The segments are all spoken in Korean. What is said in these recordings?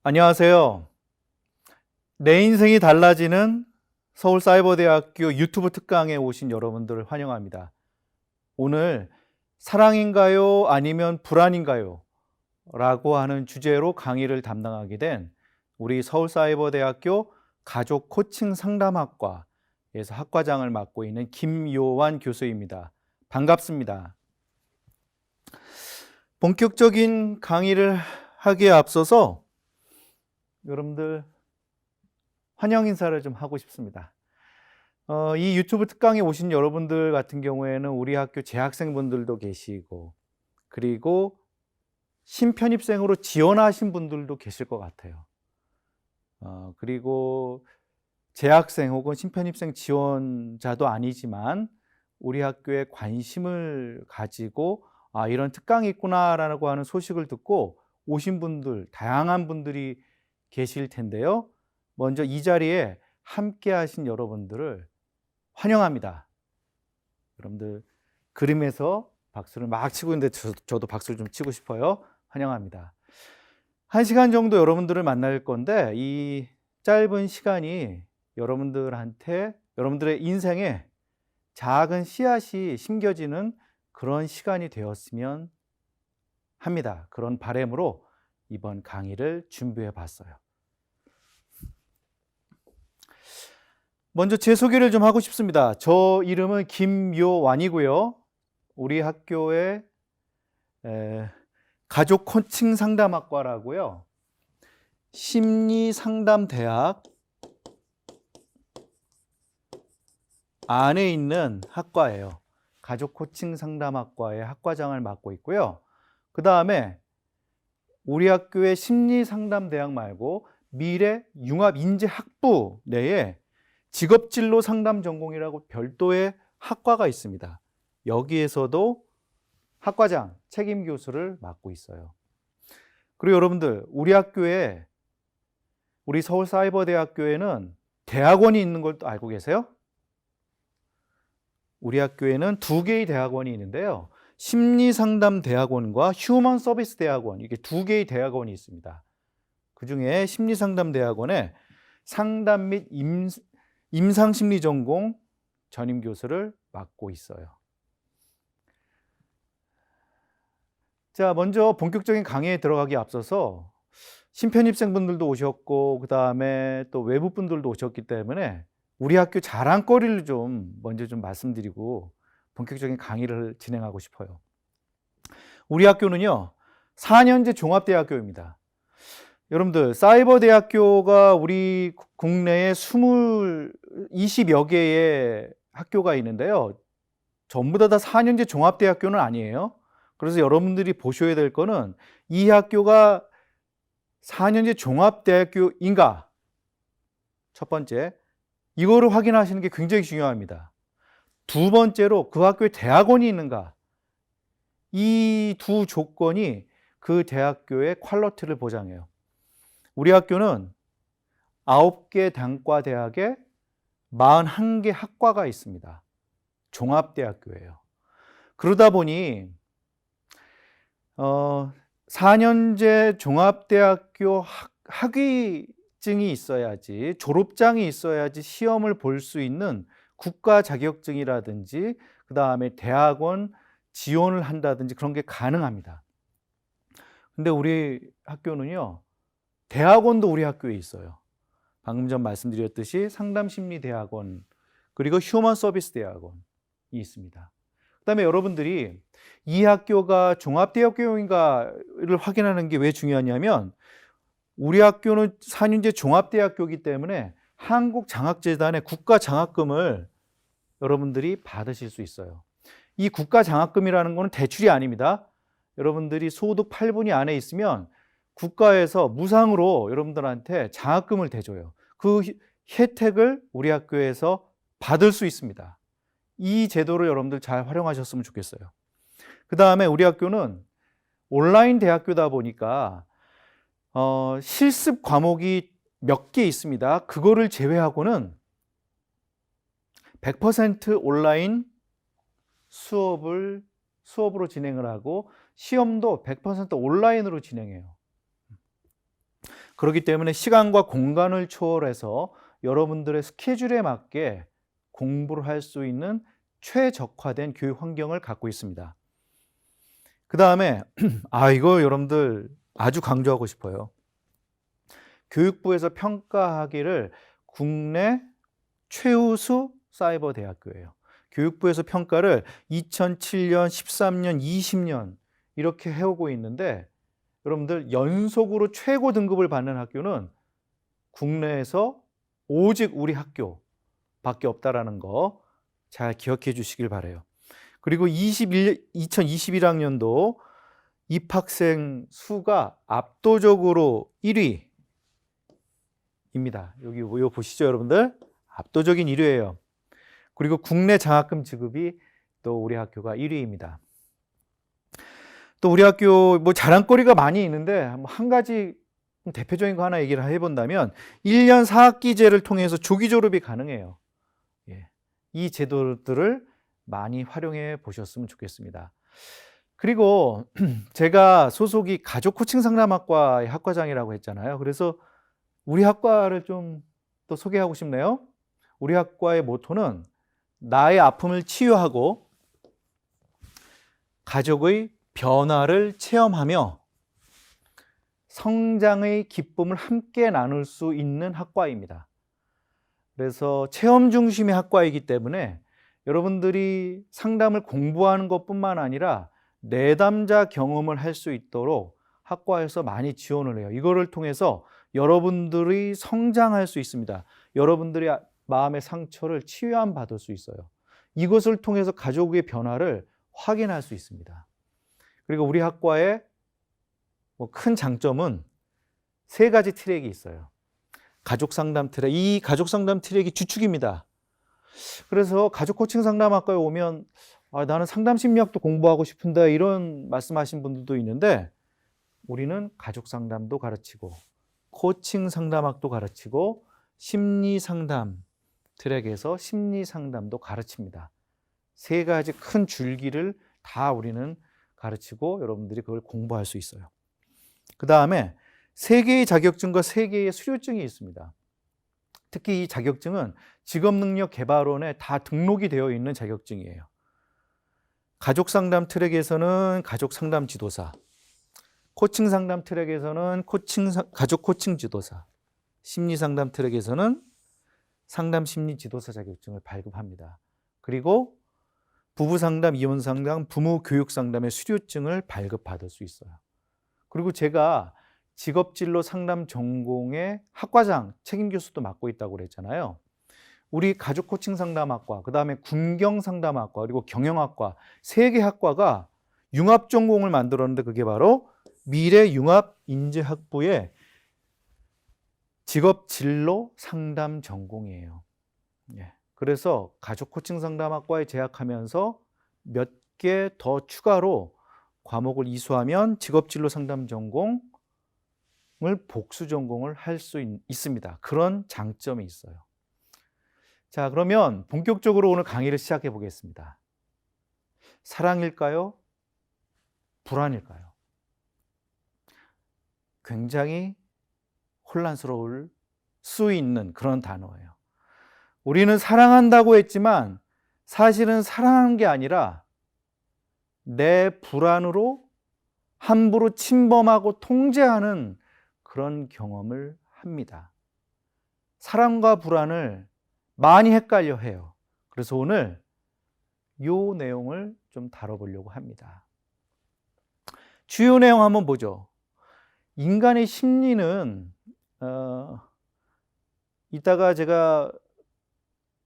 안녕하세요. 내 인생이 달라지는 서울사이버대학교 유튜브 특강에 오신 여러분들을 환영합니다. 오늘 사랑인가요? 아니면 불안인가요? 라고 하는 주제로 강의를 담당하게 된 우리 서울사이버대학교 가족 코칭 상담학과에서 학과장을 맡고 있는 김요환 교수입니다. 반갑습니다. 본격적인 강의를 하기에 앞서서 여러분들 환영 인사를 좀 하고 싶습니다. 이 유튜브 특강에 오신 여러분들 같은 경우에는 우리 학교 재학생분들도 계시고, 그리고 신편입생으로 지원하신 분들도 계실 것 같아요. 그리고 재학생 혹은 신편입생 지원자도 아니지만 우리 학교에 관심을 가지고 이런 특강이 있구나라고 하는 소식을 듣고 오신 분들, 다양한 분들이 계실 텐데요. 먼저 이 자리에 함께 하신 여러분들을 환영합니다. 여러분들 그림에서 박수를 막 치고 있는데 저도 박수를 좀 치고 싶어요. 환영합니다. 1시간 정도 여러분들을 만날 건데 이 짧은 시간이 여러분들한테 여러분들의 인생에 작은 씨앗이 심겨지는 그런 시간이 되었으면 합니다. 그런 바람으로 이번 강의를 준비해 봤어요. 먼저 제 소개를 좀 하고 싶습니다. 저 이름은 김요환이고요. 우리 학교의 가족 코칭 상담학과라고요. 심리상담대학 안에 있는 학과예요. 가족 코칭 상담학과의 학과장을 맡고 있고요. 그 다음에 우리 학교의 심리상담대학 말고 미래융합인재학부 내에 직업진로 상담 전공이라고 별도의 학과가 있습니다. 여기에서도 학과장, 책임 교수를 맡고 있어요. 그리고 여러분들, 우리 학교에, 우리 서울사이버대학교에는 대학원이 있는 걸 또 알고 계세요? 우리 학교에는 2개의 대학원이 있는데요. 심리상담대학원과 휴먼서비스대학원, 이게 2개의 대학원이 있습니다. 그 중에 심리상담대학원에 상담 및 임상심리 전공 전임 교수를 맡고 있어요. 자, 먼저 본격적인 강의에 들어가기 앞서서 신편입생분들도 오셨고, 그 다음에 또 외부분들도 오셨기 때문에 우리 학교 자랑거리를 좀 먼저 좀 말씀드리고 본격적인 강의를 진행하고 싶어요. 우리 학교는요, 4년제 종합대학교입니다. 여러분들, 사이버대학교가 우리 국내에 20여 개의 학교가 있는데요. 전부 다 4년제 종합대학교는 아니에요. 그래서 여러분들이 보셔야 될 거는 이 학교가 4년제 종합대학교인가? 첫 번째, 이거를 확인하시는 게 굉장히 중요합니다. 두 번째로 그 학교에 대학원이 있는가? 이 두 조건이 그 대학교의 퀄리티를 보장해요. 우리 학교는 9개 단과대학에 41개 학과가 있습니다. 종합대학교예요. 그러다 보니 4년제 종합대학교 학위증이 있어야지, 졸업장이 있어야지 시험을 볼 수 있는 국가 자격증이라든지 그 다음에 대학원 지원을 한다든지 그런 게 가능합니다. 근데 우리 학교는요, 대학원도 우리 학교에 있어요. 방금 전 말씀드렸듯이 상담심리대학원 그리고 휴먼서비스대학원이 있습니다. 그 다음에 여러분들이 이 학교가 종합대학교인가를 확인하는 게 왜 중요하냐면 우리 학교는 4년제 종합대학교이기 때문에 한국장학재단의 국가장학금을 여러분들이 받으실 수 있어요. 이 국가장학금이라는 거는 대출이 아닙니다. 여러분들이 소득 8분위 안에 있으면 국가에서 무상으로 여러분들한테 장학금을 대줘요. 그 혜택을 우리 학교에서 받을 수 있습니다. 이 제도를 여러분들 잘 활용하셨으면 좋겠어요. 그 다음에 우리 학교는 온라인 대학교다 보니까 실습 과목이 몇 개 있습니다. 그거를 제외하고는 100% 온라인 수업으로 진행을 하고 시험도 100% 온라인으로 진행해요. 그렇기 때문에 시간과 공간을 초월해서 여러분들의 스케줄에 맞게 공부를 할 수 있는 최적화된 교육 환경을 갖고 있습니다. 그 다음에 이거 여러분들 아주 강조하고 싶어요. 교육부에서 평가하기를 국내 최우수 사이버 대학교예요. 교육부에서 평가를 2007년, 13년, 20년 이렇게 해오고 있는데 여러분들 연속으로 최고 등급을 받는 학교는 국내에서 오직 우리 학교밖에 없다라는 거 잘 기억해 주시길 바라요. 그리고 2021학년도 입학생 수가 압도적으로 1위입니다. 여기 보시죠, 여러분들. 압도적인 1위예요. 그리고 국내 장학금 지급이 또 우리 학교가 1위입니다. 또 우리 학교 자랑거리가 많이 있는데 한 가지 대표적인 거 하나 얘기를 해본다면 1년 4학기제를 통해서 조기 졸업이 가능해요. 이 제도들을 많이 활용해 보셨으면 좋겠습니다. 그리고 제가 소속이 가족 코칭 상담학과의 학과장이라고 했잖아요. 그래서 우리 학과를 좀 또 소개하고 싶네요. 우리 학과의 모토는 나의 아픔을 치유하고 가족의 변화를 체험하며 성장의 기쁨을 함께 나눌 수 있는 학과입니다. 그래서 체험 중심의 학과이기 때문에 여러분들이 상담을 공부하는 것뿐만 아니라 내담자 경험을 할 수 있도록 학과에서 많이 지원을 해요. 이거를 통해서 여러분들이 성장할 수 있습니다. 여러분들의 마음의 상처를 치유함 받을 수 있어요. 이것을 통해서 가족의 변화를 확인할 수 있습니다. 그리고 우리 학과의 큰 장점은 3가지 트랙이 있어요. 가족 상담 트랙, 이 가족 상담 트랙이 주축입니다. 그래서 가족 코칭 상담학과에 오면 나는 상담 심리학도 공부하고 싶은데 이런 말씀하신 분들도 있는데 우리는 가족 상담도 가르치고 코칭 상담학도 가르치고 심리 상담 트랙에서 심리 상담도 가르칩니다. 3가지 큰 줄기를 다 우리는 가르치고 여러분들이 그걸 공부할 수 있어요. 그 다음에 3개의 자격증과 3개의 수료증이 있습니다. 특히 이 자격증은 직업능력개발원에 다 등록이 되어 있는 자격증이에요. 가족상담 트랙에서는 가족상담지도사, 코칭상담 트랙에서는 가족 코칭지도사, 심리상담 트랙에서는 상담심리지도사 자격증을 발급합니다. 그리고 부부상담, 이혼상담, 부모교육상담의 수료증을 발급받을 수 있어요. 그리고 제가 직업진로 상담 전공의 학과장, 책임교수도 맡고 있다고 그랬잖아요. 우리 가족 코칭 상담학과, 그 다음에 군경 상담학과, 그리고 경영학과 3개 학과가 융합 전공을 만들었는데 그게 바로 미래융합인재학부의 직업진로 상담 전공이에요. 그래서 가족 코칭 상담학과에 재학하면서 몇 개 더 추가로 과목을 이수하면 직업진로 상담 전공을 복수 전공을 할 수 있습니다. 그런 장점이 있어요. 자, 그러면 본격적으로 오늘 강의를 시작해 보겠습니다. 사랑일까요? 불안일까요? 굉장히 혼란스러울 수 있는 그런 단어예요. 우리는 사랑한다고 했지만 사실은 사랑하는 게 아니라 내 불안으로 함부로 침범하고 통제하는 그런 경험을 합니다. 사랑과 불안을 많이 헷갈려 해요. 그래서 오늘 이 내용을 좀 다뤄보려고 합니다. 주요 내용 한번 보죠. 인간의 심리는 이따가 제가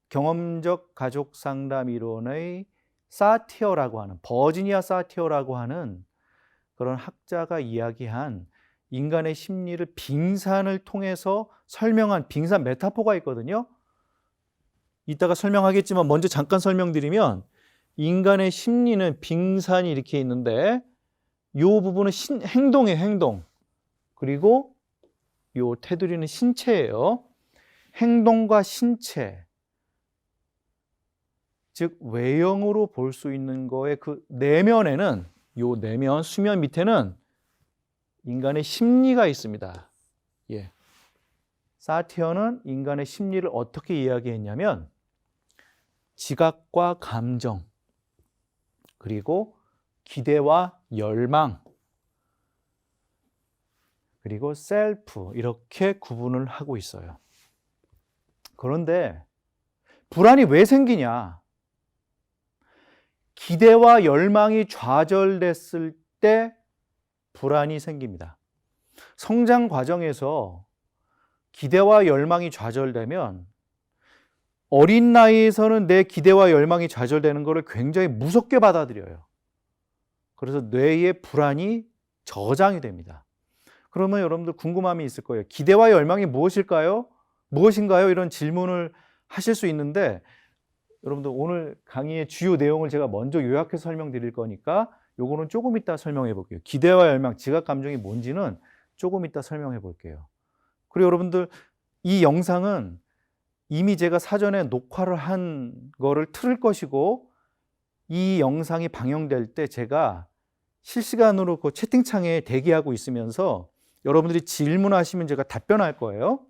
경험적 가족 상담 이론의 사티어라고 하는, 버지니아 사티어라고 하는 그런 학자가 이야기한 인간의 심리를 빙산을 통해서 설명한 빙산 메타포가 있거든요. 이따가 설명하겠지만 먼저 잠깐 설명드리면 인간의 심리는 빙산이 이렇게 있는데 이 부분은 행동이에요, 행동. 그리고 이 테두리는 신체예요. 행동과 신체, 즉 외형으로 볼 수 있는 거의 그 내면에는, 이 내면, 수면 밑에는 인간의 심리가 있습니다. 예. 사티어는 인간의 심리를 어떻게 이야기했냐면 지각과 감정, 그리고 기대와 열망, 그리고 셀프 이렇게 구분을 하고 있어요. 그런데 불안이 왜 생기냐? 기대와 열망이 좌절됐을 때 불안이 생깁니다. 성장 과정에서 기대와 열망이 좌절되면 어린 나이에서는 내 기대와 열망이 좌절되는 것을 굉장히 무섭게 받아들여요. 그래서 뇌의 불안이 저장이 됩니다. 그러면 여러분들 궁금함이 있을 거예요. 기대와 열망이 무엇일까요? 무엇인가요? 이런 질문을 하실 수 있는데 여러분들 오늘 강의의 주요 내용을 제가 먼저 요약해서 설명드릴 거니까 요거는 조금 이따 설명해 볼게요. 기대와 열망, 지각 감정이 뭔지는 조금 이따 설명해 볼게요. 그리고 여러분들 이 영상은 이미 제가 사전에 녹화를 한 거를 틀을 것이고 이 영상이 방영될 때 제가 실시간으로 그 채팅창에 대기하고 있으면서 여러분들이 질문하시면 제가 답변할 거예요.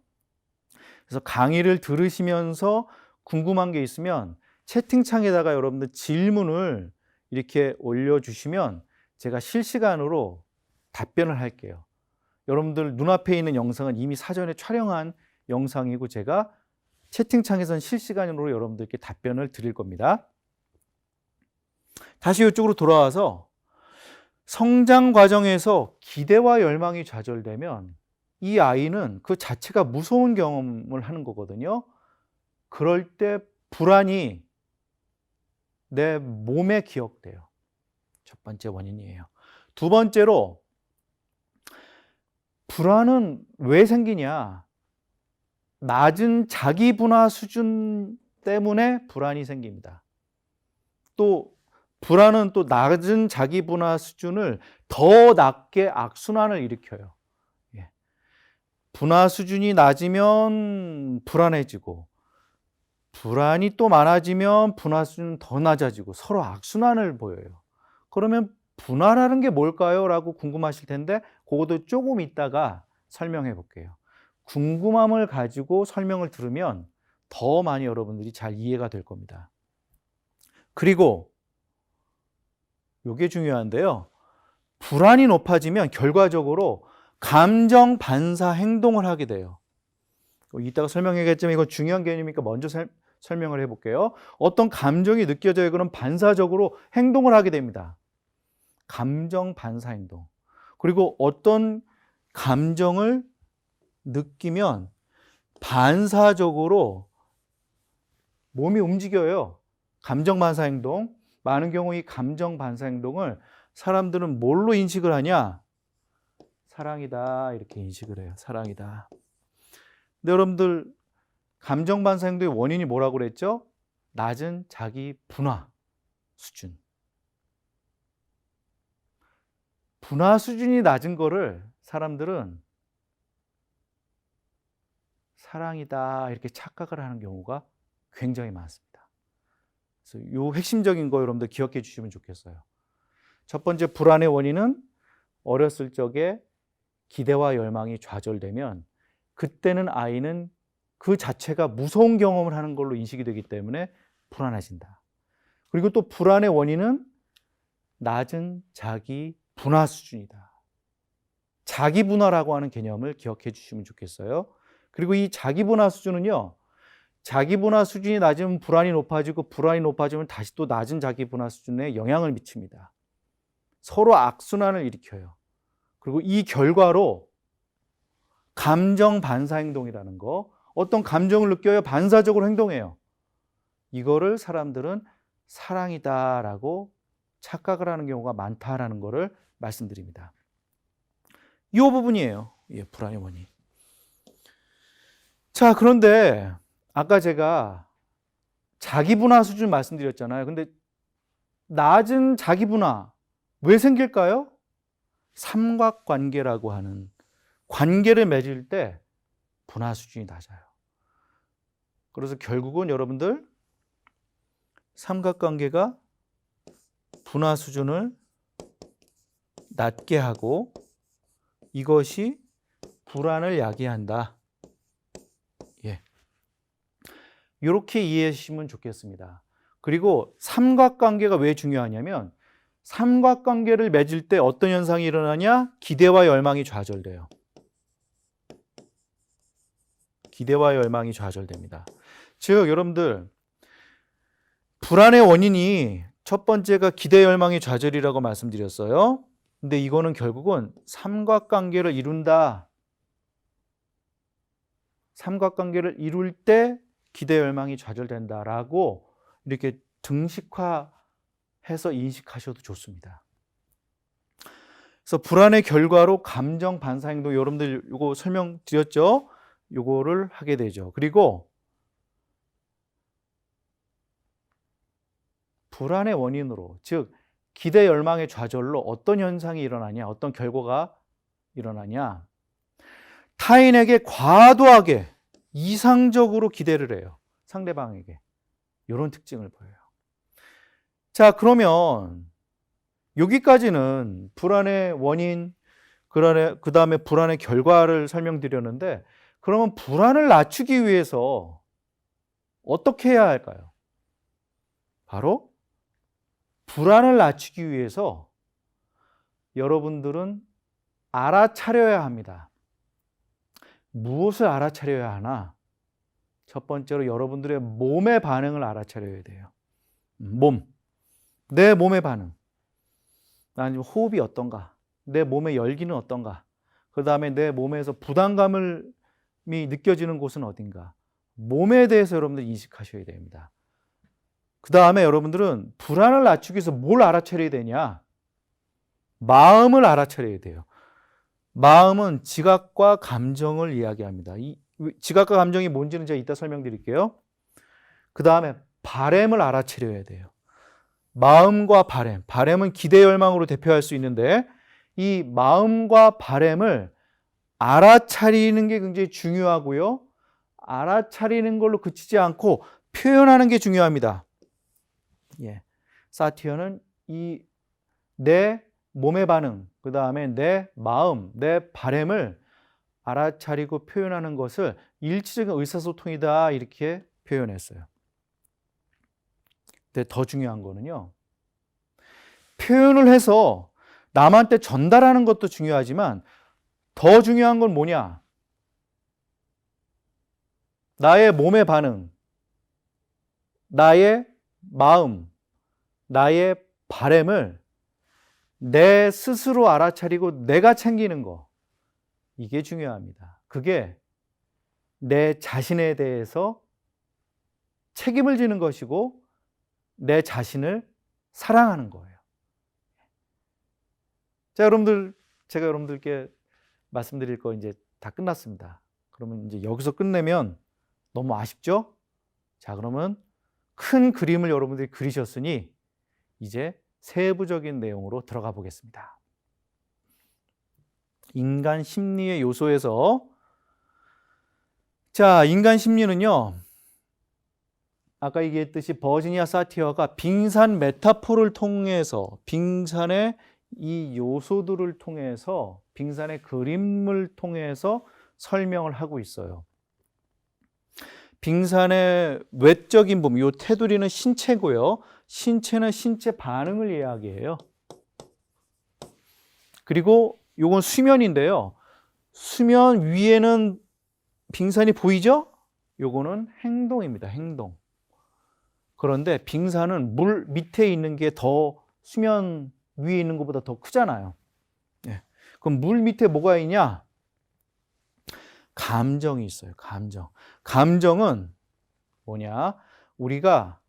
그래서 강의를 들으시면서 궁금한 게 있으면 채팅창에다가 여러분들 질문을 이렇게 올려주시면 제가 실시간으로 답변을 할게요. 여러분들 눈앞에 있는 영상은 이미 사전에 촬영한 영상이고 제가 채팅창에서는 실시간으로 여러분들께 답변을 드릴 겁니다. 다시 이쪽으로 돌아와서 성장 과정에서 기대와 열망이 좌절되면 이 아이는 그 자체가 무서운 경험을 하는 거거든요. 그럴 때 불안이 내 몸에 기억돼요. 첫 번째 원인이에요. 두 번째로 불안은 왜 생기냐? 낮은 자기 분화 수준 때문에 불안이 생깁니다. 또 불안은 또 낮은 자기 분화 수준을 더 낮게 악순환을 일으켜요. 예. 분화 수준이 낮으면 불안해지고 불안이 또 많아지면 분화 수준은 더 낮아지고 서로 악순환을 보여요. 그러면 분화라는 게 뭘까요? 라고 궁금하실 텐데 그것도 조금 이따가 설명해 볼게요. 궁금함을 가지고 설명을 들으면 더 많이 여러분들이 잘 이해가 될 겁니다. 그리고 이게 중요한데요. 불안이 높아지면 결과적으로 감정 반사 행동을 하게 돼요. 이따가 설명하겠지만 이건 중요한 개념이니까 먼저 설명을 해볼게요. 어떤 감정이 느껴져요. 그럼 반사적으로 행동을 하게 됩니다. 감정 반사 행동. 그리고 어떤 감정을 느끼면 반사적으로 몸이 움직여요. 감정 반사 행동. 많은 경우 이 감정 반사 행동을 사람들은 뭘로 인식을 하냐? 사랑이다 이렇게 인식을 해요. 사랑이다. 근데 여러분들 감정 반사 행동의 원인이 뭐라고 그랬죠? 낮은 자기 분화 수준. 분화 수준이 낮은 거를 사람들은 사랑이다 이렇게 착각을 하는 경우가 굉장히 많습니다. 그래서 이 핵심적인 거 여러분들 기억해 주시면 좋겠어요. 첫 번째 불안의 원인은 어렸을 적에 기대와 열망이 좌절되면 그때는 아이는 그 자체가 무서운 경험을 하는 걸로 인식이 되기 때문에 불안해진다. 그리고 또 불안의 원인은 낮은 자기 분화 수준이다. 자기 분화라고 하는 개념을 기억해 주시면 좋겠어요. 그리고 이 자기 분화 수준은요, 자기 분화 수준이 낮으면 불안이 높아지고 불안이 높아지면 다시 또 낮은 자기 분화 수준에 영향을 미칩니다. 서로 악순환을 일으켜요. 그리고 이 결과로 감정 반사 행동이라는 거, 어떤 감정을 느껴야 반사적으로 행동해요. 이거를 사람들은 사랑이다라고 착각을 하는 경우가 많다라는 것을 말씀드립니다. 이 부분이에요. 예, 불안의 원인. 자, 그런데 아까 제가 자기 분화 수준 말씀드렸잖아요. 근데 낮은 자기 분화 왜 생길까요? 삼각관계라고 하는 관계를 맺을 때 분화 수준이 낮아요. 그래서 결국은 여러분들 삼각관계가 분화 수준을 낮게 하고 이것이 불안을 야기한다. 예. 이렇게 이해해 주시면 좋겠습니다. 그리고 삼각관계가 왜 중요하냐면 삼각관계를 맺을 때 어떤 현상이 일어나냐? 기대와 열망이 좌절돼요. 기대와 열망이 좌절됩니다. 즉 여러분들 불안의 원인이 첫 번째가 기대 열망의 좌절이라고 말씀드렸어요. 근데 이거는 결국은 삼각관계를 이룬다. 삼각관계를 이룰 때 기대 열망이 좌절된다라고 이렇게 등식화해서 인식하셔도 좋습니다. 그래서 불안의 결과로 감정 반사 행동 여러분들 이거 설명드렸죠? 요거를 하게 되죠. 그리고 불안의 원인으로, 즉 기대 열망의 좌절로 어떤 현상이 일어나냐, 어떤 결과가 일어나냐, 타인에게 과도하게 이상적으로 기대를 해요. 상대방에게. 이런 특징을 보여요. 자, 그러면 여기까지는 불안의 원인, 그 다음에 불안의 결과를 설명드렸는데, 그러면 불안을 낮추기 위해서 어떻게 해야 할까요? 바로 불안을 낮추기 위해서 여러분들은 알아차려야 합니다. 무엇을 알아차려야 하나? 첫 번째로 여러분들의 몸의 반응을 알아차려야 돼요. 몸. 내 몸의 반응. 난 호흡이 어떤가? 내 몸의 열기는 어떤가? 그 다음에 내 몸에서 부담감이 느껴지는 곳은 어딘가? 몸에 대해서 여러분들 인식하셔야 됩니다. 그 다음에 여러분들은 불안을 낮추기 위해서 뭘 알아차려야 되냐? 마음을 알아차려야 돼요. 마음은 지각과 감정을 이야기합니다. 이 지각과 감정이 뭔지는 제가 이따 설명드릴게요. 그 다음에 바램을 알아차려야 돼요. 마음과 바램. 바램은 기대 열망으로 대표할 수 있는데 이 마음과 바램을 알아차리는 게 굉장히 중요하고요. 알아차리는 걸로 그치지 않고 표현하는 게 중요합니다. 예. 사티어는 이 내 몸의 반응, 그 다음에 내 마음, 내 바램을 알아차리고 표현하는 것을 일치적인 의사소통이다 이렇게 표현했어요. 근데 더 중요한 거는요. 표현을 해서 남한테 전달하는 것도 중요하지만 더 중요한 건 뭐냐? 나의 몸의 반응, 나의 마음, 나의 바램을 내 스스로 알아차리고 내가 챙기는 거. 이게 중요합니다. 그게 내 자신에 대해서 책임을 지는 것이고 내 자신을 사랑하는 거예요. 자, 여러분들, 제가 여러분들께 말씀드릴 거 이제 다 끝났습니다. 그러면 이제 여기서 끝내면 너무 아쉽죠? 자, 그러면 큰 그림을 여러분들이 그리셨으니 이제 세부적인 내용으로 들어가 보겠습니다. 인간 심리의 요소에서 자, 인간 심리는요. 아까 얘기했듯이 버지니아 사티어가 빙산 메타포를 통해서 빙산의 이 요소들을 통해서 빙산의 그림을 통해서 설명을 하고 있어요. 빙산의 외적인 부분, 이 테두리는 신체고요. 신체는 신체 반응을 이야기해요. 그리고 이건 수면인데요. 수면 위에는 빙산이 보이죠? 요거는 행동입니다. 행동. 그런데 빙산은 물 밑에 있는 게 더 수면 위에 있는 것보다 더 크잖아요. 네. 그럼 물 밑에 뭐가 있냐? 감정이 있어요. 감정. 감정은 뭐냐? 우리가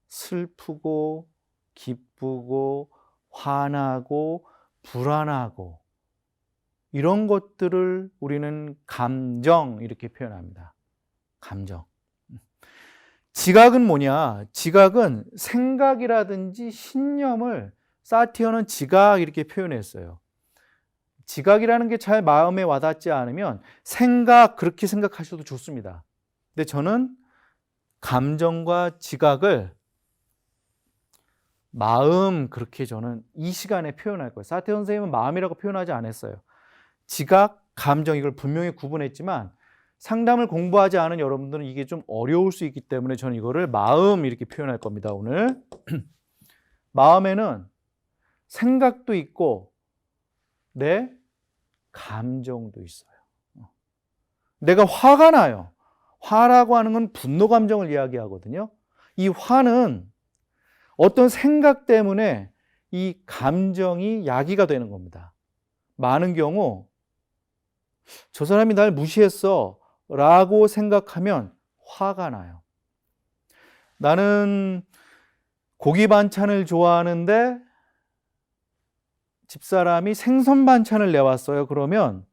슬프고 기쁘고 화나고 불안하고 이런 것들을 우리는 감정 이렇게 표현합니다. 감정. 지각은 뭐냐? 지각은 생각이라든지 신념을 사티어는 지각 이렇게 표현했어요. 지각이라는 게 잘 마음에 와닿지 않으면 생각 그렇게 생각하셔도 좋습니다. 근데 저는 감정과 지각을 마음 그렇게 저는 이 시간에 표현할 거예요. 사티어 선생님은 마음이라고 표현하지 않았어요. 지각, 감정, 이걸 분명히 구분했지만 상담을 공부하지 않은 여러분들은 이게 좀 어려울 수 있기 때문에 저는 이거를 마음 이렇게 표현할 겁니다. 오늘 마음에는 생각도 있고 내 감정도 있어요. 내가 화가 나요. 화라고 하는 건 분노 감정을 이야기하거든요. 이 화는 어떤 생각 때문에 이 감정이 야기가 되는 겁니다. 많은 경우 저 사람이 날 무시했어 라고 생각하면 화가 나요. 나는 고기 반찬을 좋아하는데 집사람이 생선 반찬을 내왔어요. 그러면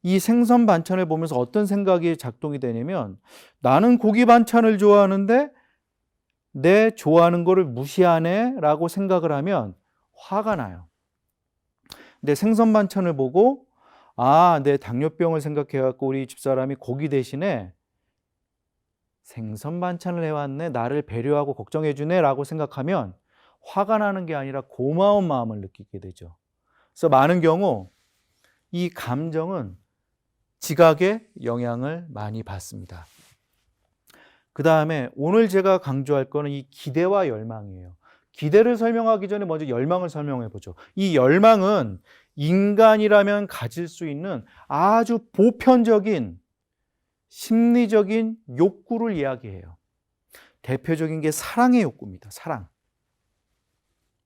이 생선 반찬을 보면서 어떤 생각이 작동이 되냐면 나는 고기 반찬을 좋아하는데 내 좋아하는 거를 무시하네 라고 생각을 하면 화가 나요. 근데 생선 반찬을 보고 내 당뇨병을 생각해갖고 우리 집사람이 고기 대신에 생선 반찬을 해왔네, 나를 배려하고 걱정해주네 라고 생각하면 화가 나는 게 아니라 고마운 마음을 느끼게 되죠. 그래서 많은 경우 이 감정은 지각에 영향을 많이 받습니다. 그 다음에 오늘 제가 강조할 거는 이 기대와 열망이에요. 기대를 설명하기 전에 먼저 열망을 설명해 보죠. 이 열망은 인간이라면 가질 수 있는 아주 보편적인 심리적인 욕구를 이야기해요. 대표적인 게 사랑의 욕구입니다.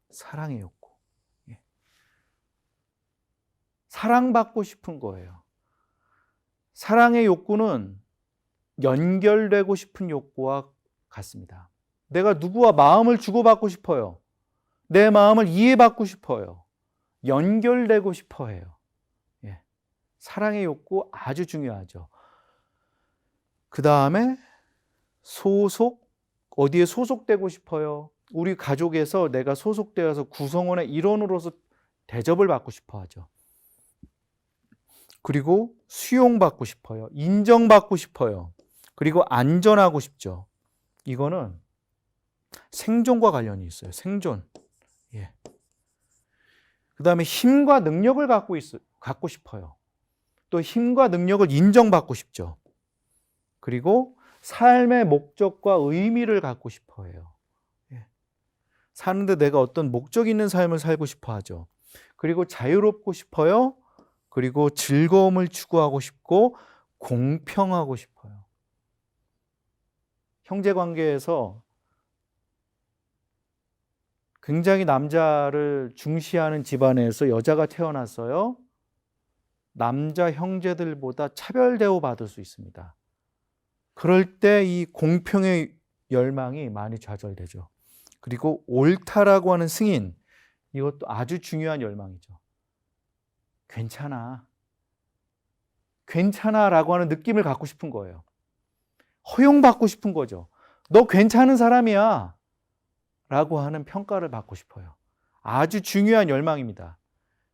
사랑의 욕구. 사랑받고 싶은 거예요. 사랑의 욕구는 연결되고 싶은 욕구와 같습니다. 내가 누구와 마음을 주고받고 싶어요. 내 마음을 이해받고 싶어요. 연결되고 싶어 해요. 사랑의 욕구 아주 중요하죠. 그 다음에 어디에 소속되고 싶어요. 우리 가족에서 내가 소속되어서 구성원의 일원으로서 대접을 받고 싶어 하죠. 그리고 수용받고 싶어요. 인정받고 싶어요. 그리고 안전하고 싶죠. 이거는 생존과 관련이 있어요. 생존. 그 다음에 힘과 능력을 갖고 싶어요. 또 힘과 능력을 인정받고 싶죠. 그리고 삶의 목적과 의미를 갖고 싶어 해요. 사는데 내가 어떤 목적 있는 삶을 살고 싶어 하죠. 그리고 자유롭고 싶어요. 그리고 즐거움을 추구하고 싶고 공평하고 싶어요. 형제 관계에서 굉장히 남자를 중시하는 집안에서 여자가 태어났어요. 남자 형제들보다 차별 대우받을 수 있습니다. 그럴 때 이 공평의 열망이 많이 좌절되죠. 그리고 옳다라고 하는 승인, 이것도 아주 중요한 열망이죠. 괜찮아라고 하는 느낌을 갖고 싶은 거예요. 허용받고 싶은 거죠. 너 괜찮은 사람이야 라고 하는 평가를 받고 싶어요. 아주 중요한 열망입니다.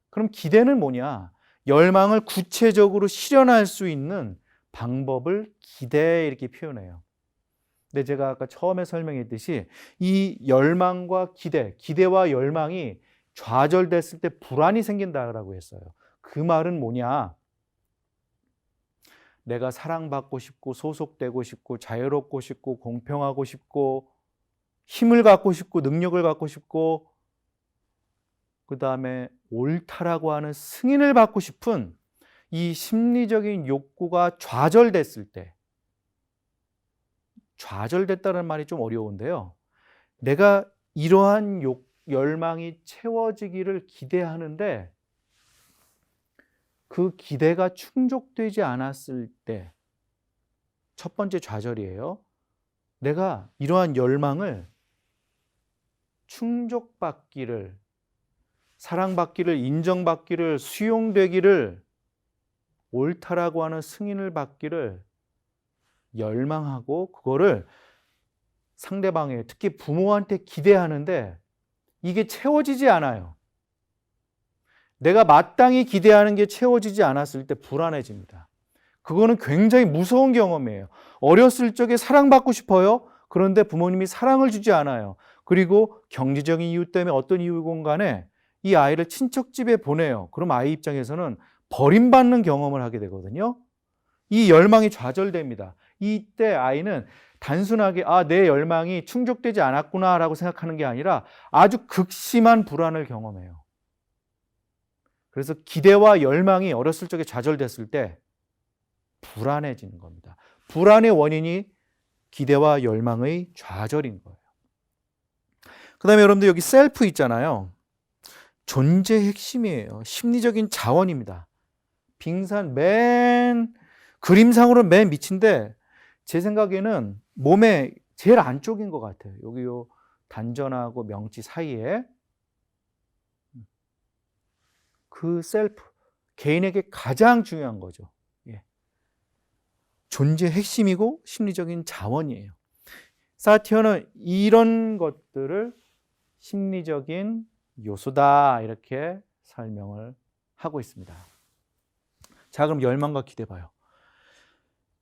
그럼 기대는 뭐냐? 열망을 구체적으로 실현할 수 있는 방법을 기대 이렇게 표현해요. 근데 제가 아까 처음에 설명했듯이 이 열망과 기대와 열망이 좌절됐을 때 불안이 생긴다라고 했어요. 그 말은 뭐냐? 내가 사랑받고 싶고 소속되고 싶고 자유롭고 싶고 공평하고 싶고 힘을 갖고 싶고 능력을 갖고 싶고 그 다음에 옳다라고 하는 승인을 받고 싶은 이 심리적인 욕구가 좌절됐을 때, 좌절됐다는 말이 좀 어려운데요. 내가 이러한 열망이 채워지기를 기대하는데 그 기대가 충족되지 않았을 때, 첫 번째 좌절이에요. 내가 이러한 열망을 충족받기를, 사랑받기를, 인정받기를, 수용되기를, 옳다라고 하는 승인을 받기를 열망하고 그거를 상대방에, 특히 부모한테 기대하는데 이게 채워지지 않아요. 내가 마땅히 기대하는 게 채워지지 않았을 때 불안해집니다. 그거는 굉장히 무서운 경험이에요. 어렸을 적에 사랑받고 싶어요. 그런데 부모님이 사랑을 주지 않아요. 그리고 경제적인 이유 때문에 어떤 이유건 간에 이 아이를 친척집에 보내요. 그럼 아이 입장에서는 버림받는 경험을 하게 되거든요. 이 열망이 좌절됩니다. 이때 아이는 단순하게 내 열망이 충족되지 않았구나라고 생각하는 게 아니라 아주 극심한 불안을 경험해요. 그래서 기대와 열망이 어렸을 적에 좌절됐을 때 불안해지는 겁니다. 불안의 원인이 기대와 열망의 좌절인 거예요. 그 다음에 여러분들 여기 셀프 있잖아요. 존재의 핵심이에요. 심리적인 자원입니다. 빙산 그림상으로는 맨 밑인데 제 생각에는 몸의 제일 안쪽인 것 같아요. 여기 요 단전하고 명치 사이에 그 셀프, 개인에게 가장 중요한 거죠. 예. 존재의 핵심이고 심리적인 자원이에요. 사티어는 이런 것들을 심리적인 요소다 이렇게 설명을 하고 있습니다. 자, 그럼 열망과 기대 봐요.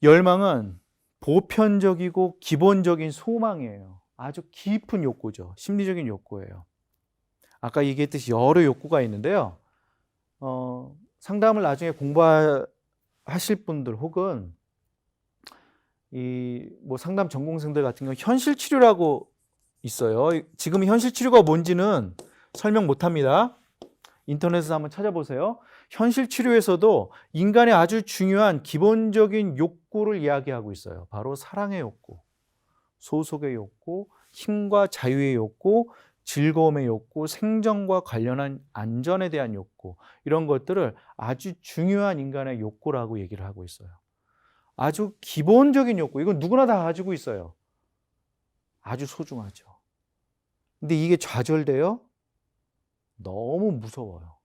열망은 보편적이고 기본적인 소망이에요. 아주 깊은 욕구죠. 심리적인 욕구예요. 아까 얘기했듯이 여러 욕구가 있는데요. 상담을 나중에 공부하실 분들 혹은 상담 전공생들 같은 경우 현실 치료라고 있어요. 지금 현실 치료가 뭔지는 설명 못 합니다. 인터넷에서 한번 찾아보세요. 현실 치료에서도 인간의 아주 중요한 기본적인 욕구를 이야기하고 있어요. 바로 사랑의 욕구, 소속의 욕구, 힘과 자유의 욕구, 즐거움의 욕구, 생존과 관련한 안전에 대한 욕구, 이런 것들을 아주 중요한 인간의 욕구라고 얘기를 하고 있어요. 아주 기본적인 욕구, 이건 누구나 다 가지고 있어요. 아주 소중하죠. 근데 이게 좌절돼요? 너무 무서워요.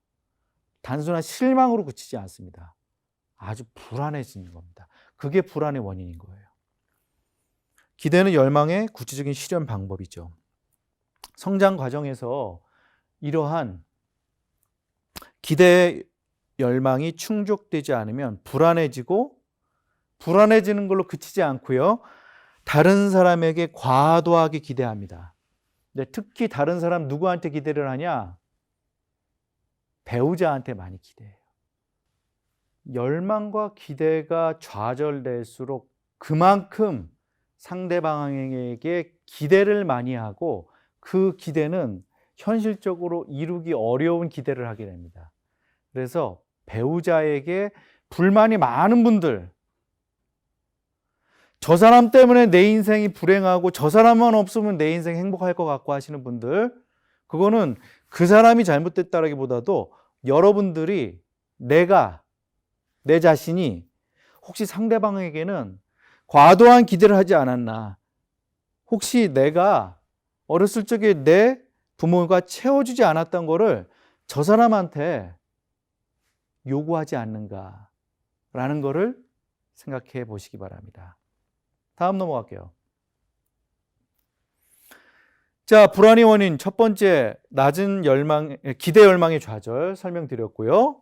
단순한 실망으로 그치지 않습니다. 아주 불안해지는 겁니다. 그게 불안의 원인인 거예요. 기대는 열망의 구체적인 실현 방법이죠. 성장 과정에서 이러한 기대 열망이 충족되지 않으면 불안해지는 걸로 그치지 않고요. 다른 사람에게 과도하게 기대합니다. 근데 특히 다른 사람 누구한테 기대를 하냐? 배우자한테 많이 기대해요. 열망과 기대가 좌절될수록 그만큼 상대방에게 기대를 많이 하고 그 기대는 현실적으로 이루기 어려운 기대를 하게 됩니다. 그래서 배우자에게 불만이 많은 분들, 저 사람 때문에 내 인생이 불행하고 저 사람만 없으면 내 인생 행복할 것 같고 하시는 분들, 그거는 그 사람이 잘못됐다라기보다도 여러분들이 내 자신이 혹시 상대방에게는 과도한 기대를 하지 않았나, 혹시 내가 어렸을 적에 내 부모가 채워주지 않았던 거를 저 사람한테 요구하지 않는가라는 거를 생각해 보시기 바랍니다. 다음 넘어갈게요. 자, 불안의 원인 첫 번째, 기대 열망의 좌절 설명드렸고요.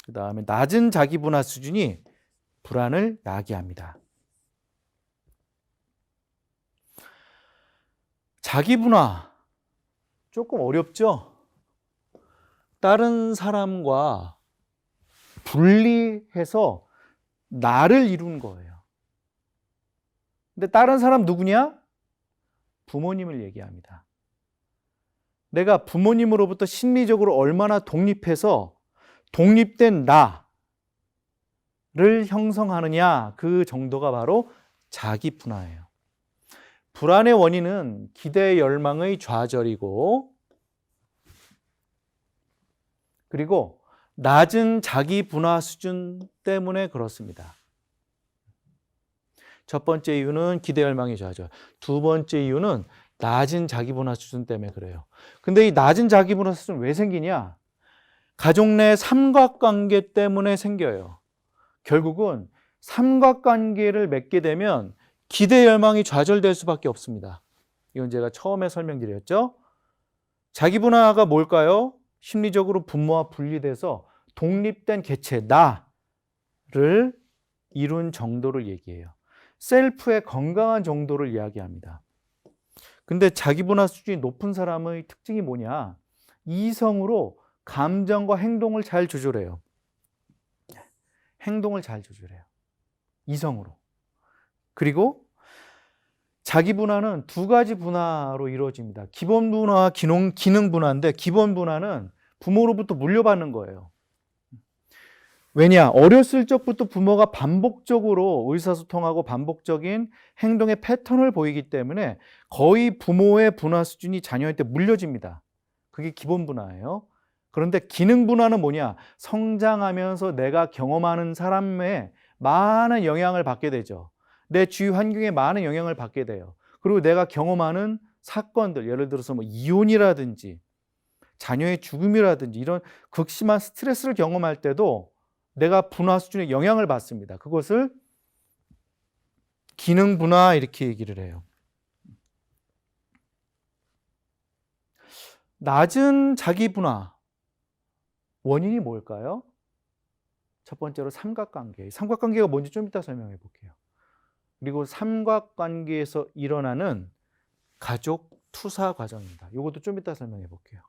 그 다음에 낮은 자기분화 수준이 불안을 야기합니다. 자기분화 조금 어렵죠? 다른 사람과 분리해서 나를 이루는 거예요. 근데 다른 사람 누구냐? 부모님을 얘기합니다. 내가 부모님으로부터 심리적으로 얼마나 독립해서 독립된 나를 형성하느냐, 그 정도가 바로 자기분화예요. 불안의 원인은 기대 열망의 좌절이고, 그리고 낮은 자기분화 수준 때문에 그렇습니다. 첫 번째 이유는 기대 열망의 좌절, 두 번째 이유는 낮은 자기분화 수준 때문에 그래요. 근데 이 낮은 자기분화 수준은 왜 생기냐? 가족 내 삼각관계 때문에 생겨요. 결국은 삼각관계를 맺게 되면 기대 열망이 좌절될 수밖에 없습니다. 이건 제가 처음에 설명드렸죠. 자기분화가 뭘까요? 심리적으로 부모와 분리돼서 독립된 개체, 나를 이룬 정도를 얘기해요. 셀프의 건강한 정도를 이야기합니다. 근데 자기분화 수준이 높은 사람의 특징이 뭐냐? 이성으로 감정과 행동을 잘 조절해요. 행동을 잘 조절해요. 이성으로. 그리고 자기 분화는 두 가지 분화로 이루어집니다. 기본 분화와 기능 분화인데, 기본 분화는 부모로부터 물려받는 거예요. 왜냐? 어렸을 적부터 부모가 반복적으로 의사소통하고 반복적인 행동의 패턴을 보이기 때문에 거의 부모의 분화 수준이 자녀한테 물려집니다. 그게 기본 분화예요. 그런데 기능 분화는 뭐냐? 성장하면서 내가 경험하는 사람의 많은 영향을 받게 되죠. 내 주위 환경에 많은 영향을 받게 돼요. 그리고 내가 경험하는 사건들, 예를 들어서 뭐 이혼이라든지 자녀의 죽음이라든지 이런 극심한 스트레스를 경험할 때도 내가 분화 수준에 영향을 받습니다. 그것을 기능 분화 이렇게 얘기를 해요. 낮은 자기 분화 원인이 뭘까요? 첫 번째로 삼각관계. 삼각관계가 뭔지 좀 이따 설명해 볼게요. 그리고 삼각관계에서 일어나는 가족 투사 과정입니다. 이것도 좀 이따 설명해 볼게요.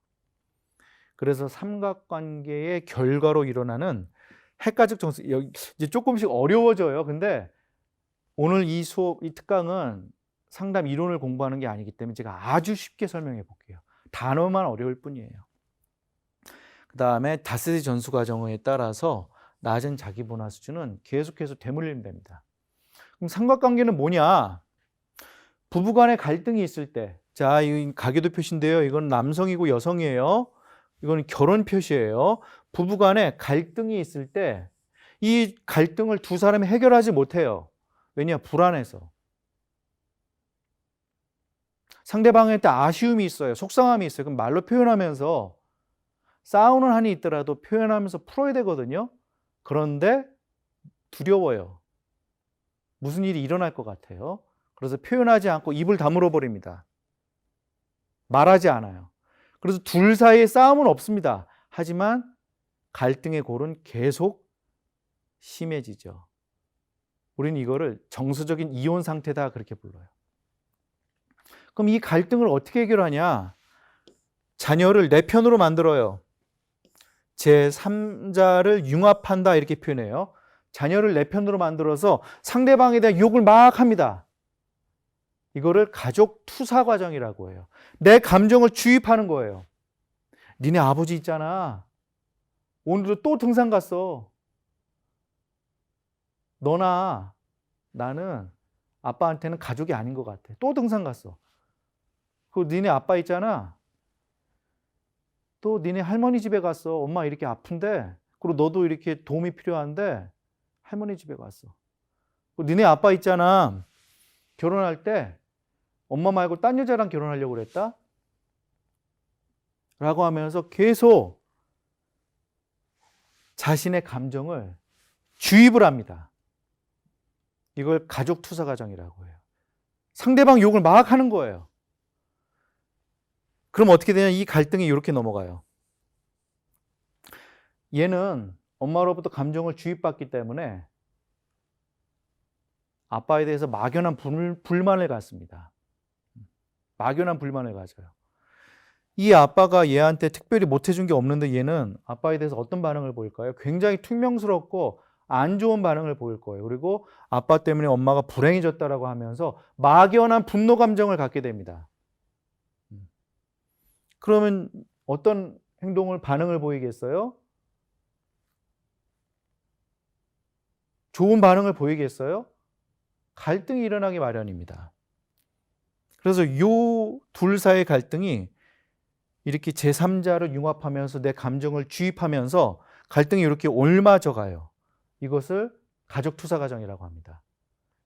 그래서 삼각관계의 결과로 일어나는 핵가족 정수, 이제 조금씩 어려워져요. 근데 오늘 이 수업, 이 특강은 상담 이론을 공부하는 게 아니기 때문에 제가 아주 쉽게 설명해 볼게요. 단어만 어려울 뿐이에요. 그 다음에 다스리 전수 과정에 따라서 낮은 자기 분화 수준은 계속해서 되물림됩니다. 그럼 삼각관계는 뭐냐? 부부간의 갈등이 있을 때, 자, 이 가계도 표시인데요. 이건 남성이고 여성이에요. 이거는 결혼 표시예요. 부부간에 갈등이 있을 때 이 갈등을 두 사람이 해결하지 못해요. 왜냐? 불안해서. 상대방한테 아쉬움이 있어요. 속상함이 있어요. 그럼 말로 표현하면서 싸우는 한이 있더라도 표현하면서 풀어야 되거든요. 그런데 두려워요. 무슨 일이 일어날 것 같아요. 그래서 표현하지 않고 입을 다물어 버립니다. 말하지 않아요. 그래서 둘 사이에 싸움은 없습니다. 하지만 갈등의 골은 계속 심해지죠. 우리는 이거를 정서적인 이혼 상태다 그렇게 불러요. 그럼 이 갈등을 어떻게 해결하냐? 자녀를 내 편으로 만들어요. 제3자를 융합한다 이렇게 표현해요. 자녀를 내 편으로 만들어서 상대방에 대한 욕을 막 합니다. 이거를 가족 투사 과정이라고 해요. 내 감정을 주입하는 거예요. 니네 아버지 있잖아. 오늘도 또 등산 갔어. 너나 나는 아빠한테는 가족이 아닌 것 같아. 또 등산 갔어. 그 니네 아빠 있잖아. 또 니네 할머니 집에 갔어. 엄마 이렇게 아픈데. 그리고 너도 이렇게 도움이 필요한데 할머니 집에 갔어. 니네 아빠 있잖아. 결혼할 때 엄마 말고 딴 여자랑 결혼하려고 그랬다? 라고 하면서 계속 자신의 감정을 주입을 합니다. 이걸 가족 투사 과정이라고 해요. 상대방 욕을 막 하는 거예요. 그럼 어떻게 되냐? 이 갈등이 이렇게 넘어가요. 얘는 엄마로부터 감정을 주입받기 때문에 아빠에 대해서 막연한 불만을 갖습니다. 막연한 불만을 가져요. 이 아빠가 얘한테 특별히 못해준 게 없는데 얘는 아빠에 대해서 어떤 반응을 보일까요? 굉장히 퉁명스럽고 안 좋은 반응을 보일 거예요. 그리고 아빠 때문에 엄마가 불행해졌다라고 하면서 막연한 분노 감정을 갖게 됩니다. 그러면 어떤 반응을 보이겠어요? 좋은 반응을 보이겠어요? 갈등이 일어나기 마련입니다. 그래서 요 둘 사이의 갈등이 이렇게 제3자를 융합하면서 내 감정을 주입하면서 갈등이 이렇게 옮아져 가요. 이것을 가족 투사 과정이라고 합니다.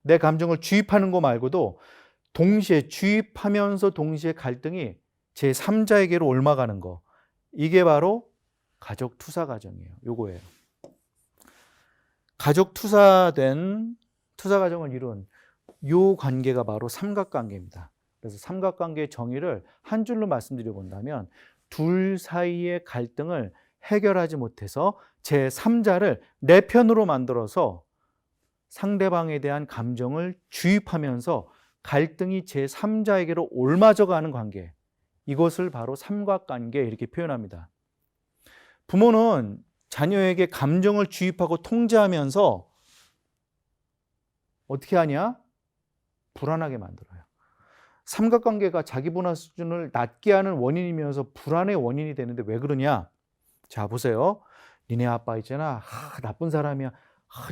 내 감정을 주입하는 거 말고도 동시에 주입하면서 동시에 갈등이 제3자에게로 옮아가는 거. 이게 바로 가족 투사 과정이에요. 요거예요. 가족 투사된 투사 과정을 이룬 요 관계가 바로 삼각관계입니다. 그래서 삼각관계의 정의를 한 줄로 말씀드려 본다면 둘 사이의 갈등을 해결하지 못해서 제3자를 내 편으로 만들어서 상대방에 대한 감정을 주입하면서 갈등이 제3자에게로 옮아져 가는 관계. 이것을 바로 삼각관계 이렇게 표현합니다. 부모는 자녀에게 감정을 주입하고 통제하면서 어떻게 하냐? 불안하게 만들어요. 삼각관계가 자기 분화 수준을 낮게 하는 원인이면서 불안의 원인이 되는데 왜 그러냐? 자, 보세요. 니네 아빠 있잖아. 나쁜 사람이야.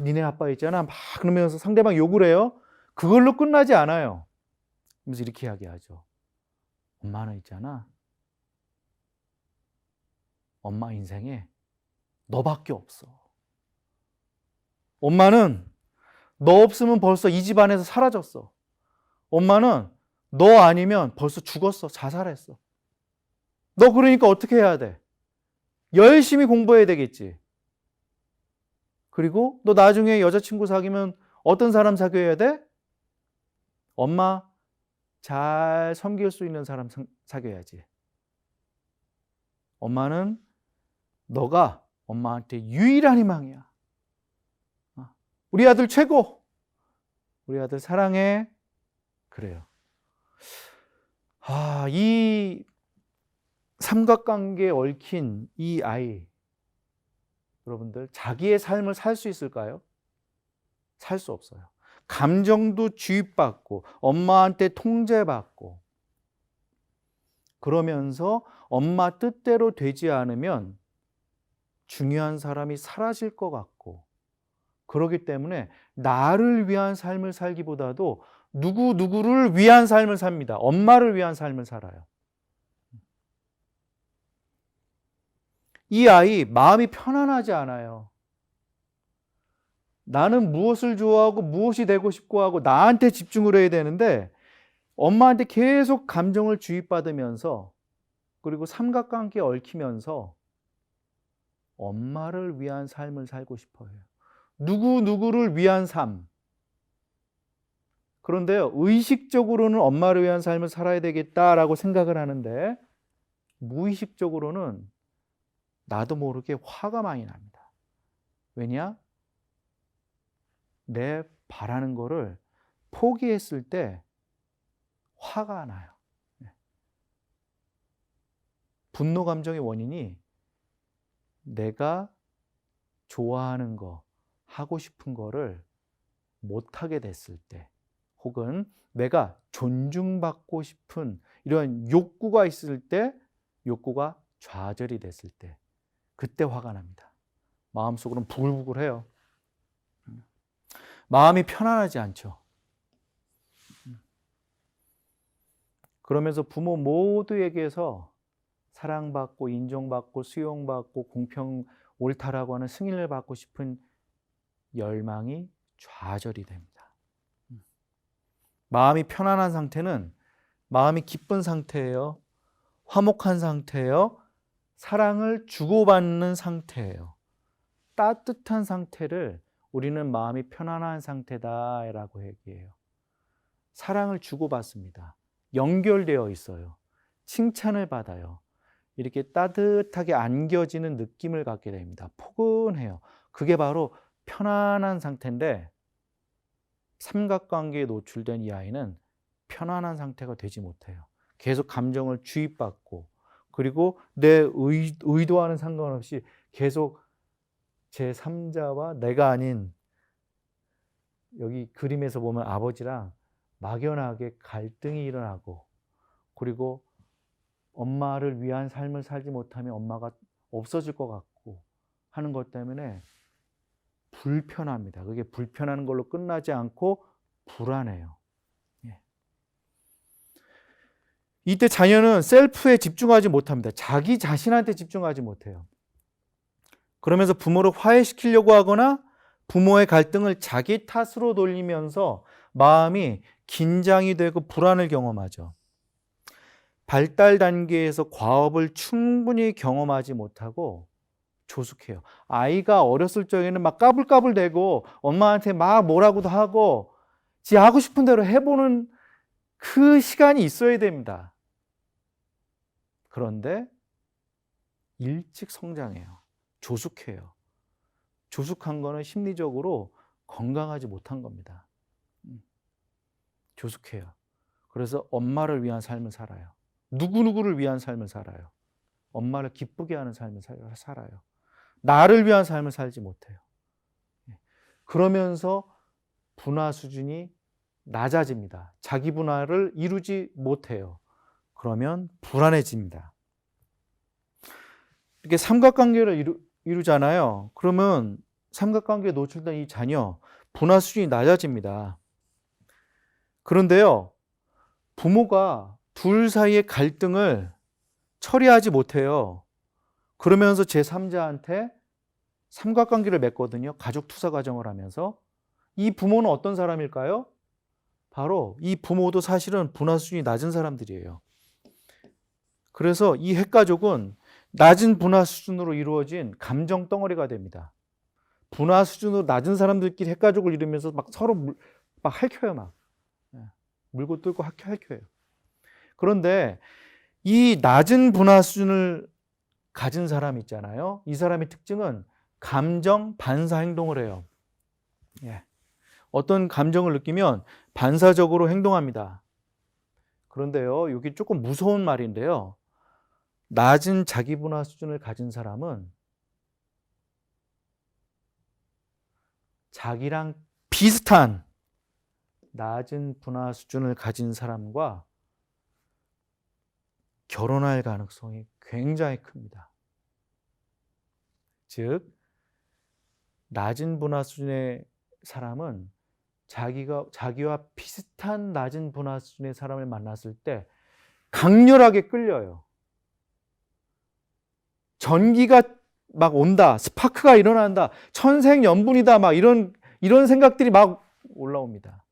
니네 아빠 있잖아. 막 그러면서 상대방 욕을 해요. 그걸로 끝나지 않아요. 그래서 이렇게 이야기하죠. 엄마는 있잖아. 엄마 인생에 너밖에 없어. 엄마는 너 없으면 벌써 이 집안에서 사라졌어. 엄마는 너 아니면 벌써 죽었어. 자살했어. 너 그러니까 어떻게 해야 돼? 열심히 공부해야 되겠지. 그리고 너 나중에 여자친구 사귀면 어떤 사람 사귀어야 돼? 엄마 잘 섬길 수 있는 사람 사귀어야지. 엄마는 너가 엄마한테 유일한 희망이야. 우리 아들 최고. 우리 아들 사랑해. 그래요. 이 삼각관계에 얽힌 이 아이, 여러분들 자기의 삶을 살 수 있을까요? 살 수 없어요. 감정도 주입받고 엄마한테 통제받고 그러면서 엄마 뜻대로 되지 않으면 중요한 사람이 사라질 것 같고, 그렇기 때문에 나를 위한 삶을 살기보다도 누구를 위한 삶을 삽니다. 엄마를 위한 삶을 살아요. 이 아이 마음이 편안하지 않아요. 나는 무엇을 좋아하고 무엇이 되고 싶고 하고 나한테 집중을 해야 되는데 엄마한테 계속 감정을 주입받으면서 그리고 삼각관계에 얽히면서 엄마를 위한 삶을 살고 싶어 해요. 누구를 위한 삶. 그런데요, 의식적으로는 엄마를 위한 삶을 살아야 되겠다라고 생각을 하는데 무의식적으로는 나도 모르게 화가 많이 납니다. 왜냐? 내 바라는 거를 포기했을 때 화가 나요. 분노 감정의 원인이 내가 좋아하는 거, 하고 싶은 거를 못하게 됐을 때, 혹은 내가 존중받고 싶은 이런 욕구가 있을 때, 욕구가 좌절이 됐을 때, 그때 화가 납니다. 마음속으로는 부글부글해요. 마음이 편안하지 않죠. 그러면서 부모 모두에게서 사랑받고 인정받고 수용받고 공평 옳다라고 하는 승인을 받고 싶은 열망이 좌절이 됩니다. 마음이 편안한 상태는 마음이 기쁜 상태예요. 화목한 상태예요. 사랑을 주고받는 상태예요. 따뜻한 상태를 우리는 마음이 편안한 상태다라고 얘기해요. 사랑을 주고받습니다. 연결되어 있어요. 칭찬을 받아요. 이렇게 따뜻하게 안겨지는 느낌을 갖게 됩니다. 포근해요. 그게 바로 편안한 상태인데 삼각관계에 노출된 이 아이는 편안한 상태가 되지 못해요. 계속 감정을 주입받고 그리고 내 의도와는 상관없이 계속 제3자와 내가 아닌, 여기 그림에서 보면 아버지랑 막연하게 갈등이 일어나고, 그리고 엄마를 위한 삶을 살지 못하면 엄마가 없어질 것 같고 하는 것 때문에 불편합니다. 그게 불편한 걸로 끝나지 않고 불안해요. 이때 자녀는 셀프에 집중하지 못합니다. 자기 자신한테 집중하지 못해요. 그러면서 부모를 화해시키려고 하거나 부모의 갈등을 자기 탓으로 돌리면서 마음이 긴장이 되고 불안을 경험하죠. 발달 단계에서 과업을 충분히 경험하지 못하고 조숙해요. 아이가 어렸을 적에는 막 까불까불대고 엄마한테 막 뭐라고도 하고 지 하고 싶은 대로 해보는 그 시간이 있어야 됩니다. 그런데 일찍 성장해요. 조숙해요. 조숙한 거는 심리적으로 건강하지 못한 겁니다. 조숙해요. 그래서 엄마를 위한 삶을 살아요. 누구를 위한 삶을 살아요. 엄마를 기쁘게 하는 삶을 살아요. 나를 위한 삶을 살지 못해요. 그러면서 분화 수준이 낮아집니다. 자기 분화를 이루지 못해요. 그러면 불안해집니다. 이렇게 삼각관계를 이루잖아요. 그러면 삼각관계에 노출된 이 자녀, 분화 수준이 낮아집니다. 그런데요, 부모가 둘 사이의 갈등을 처리하지 못해요. 그러면서 제3자한테 삼각관계를 맺거든요. 가족 투사 과정을 하면서. 이 부모는 어떤 사람일까요? 바로 이 부모도 사실은 분화 수준이 낮은 사람들이에요. 그래서 이 핵가족은 낮은 분화 수준으로 이루어진 감정 덩어리가 됩니다. 분화 수준으로 낮은 사람들끼리 핵가족을 이루면서 막 서로 막 핥혀요. 막 물고 뜯고 핥혀요. 그런데 이 낮은 분화 수준을 가진 사람 있잖아요. 이 사람의 특징은 감정 반사 행동을 해요. 어떤 감정을 느끼면 반사적으로 행동합니다. 그런데요, 여기 조금 무서운 말인데요. 낮은 자기 분화 수준을 가진 사람은 자기랑 비슷한 낮은 분화 수준을 가진 사람과 결혼할 가능성이 굉장히 큽니다. 즉, 낮은 분화 수준의 사람은 자기와 비슷한 낮은 분화 수준의 사람을 만났을 때 강렬하게 끌려요. 전기가 막 온다, 스파크가 일어난다, 천생연분이다, 막 이런 생각들이 막 올라옵니다.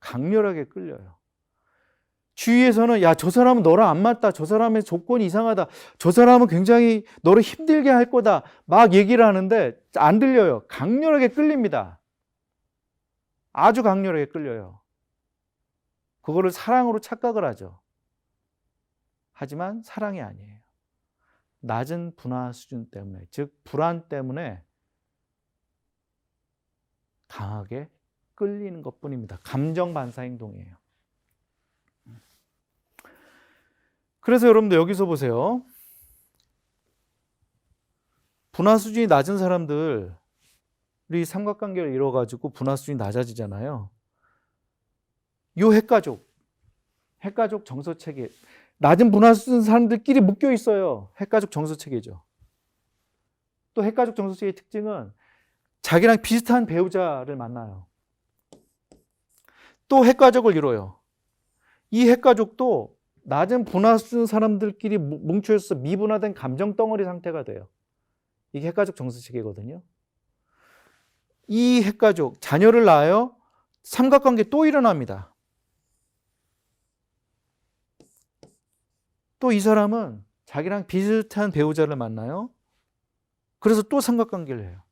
강렬하게 끌려요. 주위에서는 야, 저 사람은 너랑 안 맞다, 저 사람의 조건이 이상하다, 저 사람은 굉장히 너를 힘들게 할 거다, 막 얘기를 하는데 안 들려요. 강렬하게 끌립니다. 아주 강렬하게 끌려요. 그거를 사랑으로 착각을 하죠. 하지만 사랑이 아니에요. 낮은 분화 수준 때문에, 즉 불안 때문에 강하게 끌리는 것뿐입니다. 감정 반사 행동이에요. 그래서 여러분들 여기서 보세요. 분화 수준이 낮은 사람들이 삼각관계를 이뤄가지고 분화 수준이 낮아지잖아요. 요 핵가족 정서체계, 낮은 분화 수준 사람들끼리 묶여 있어요. 핵가족 정서체계죠. 또 핵가족 정서체계의 특징은 자기랑 비슷한 배우자를 만나요. 또 핵가족을 이뤄요. 이 핵가족도 낮은 분화 수준 사람들끼리 뭉쳐있어서 미분화된 감정 덩어리 상태가 돼요. 이게 핵가족 정서체계거든요. 이 핵가족, 자녀를 낳아요. 삼각관계 또 일어납니다. 또 이 사람은 자기랑 비슷한 배우자를 만나요. 그래서 또 삼각관계를 해요.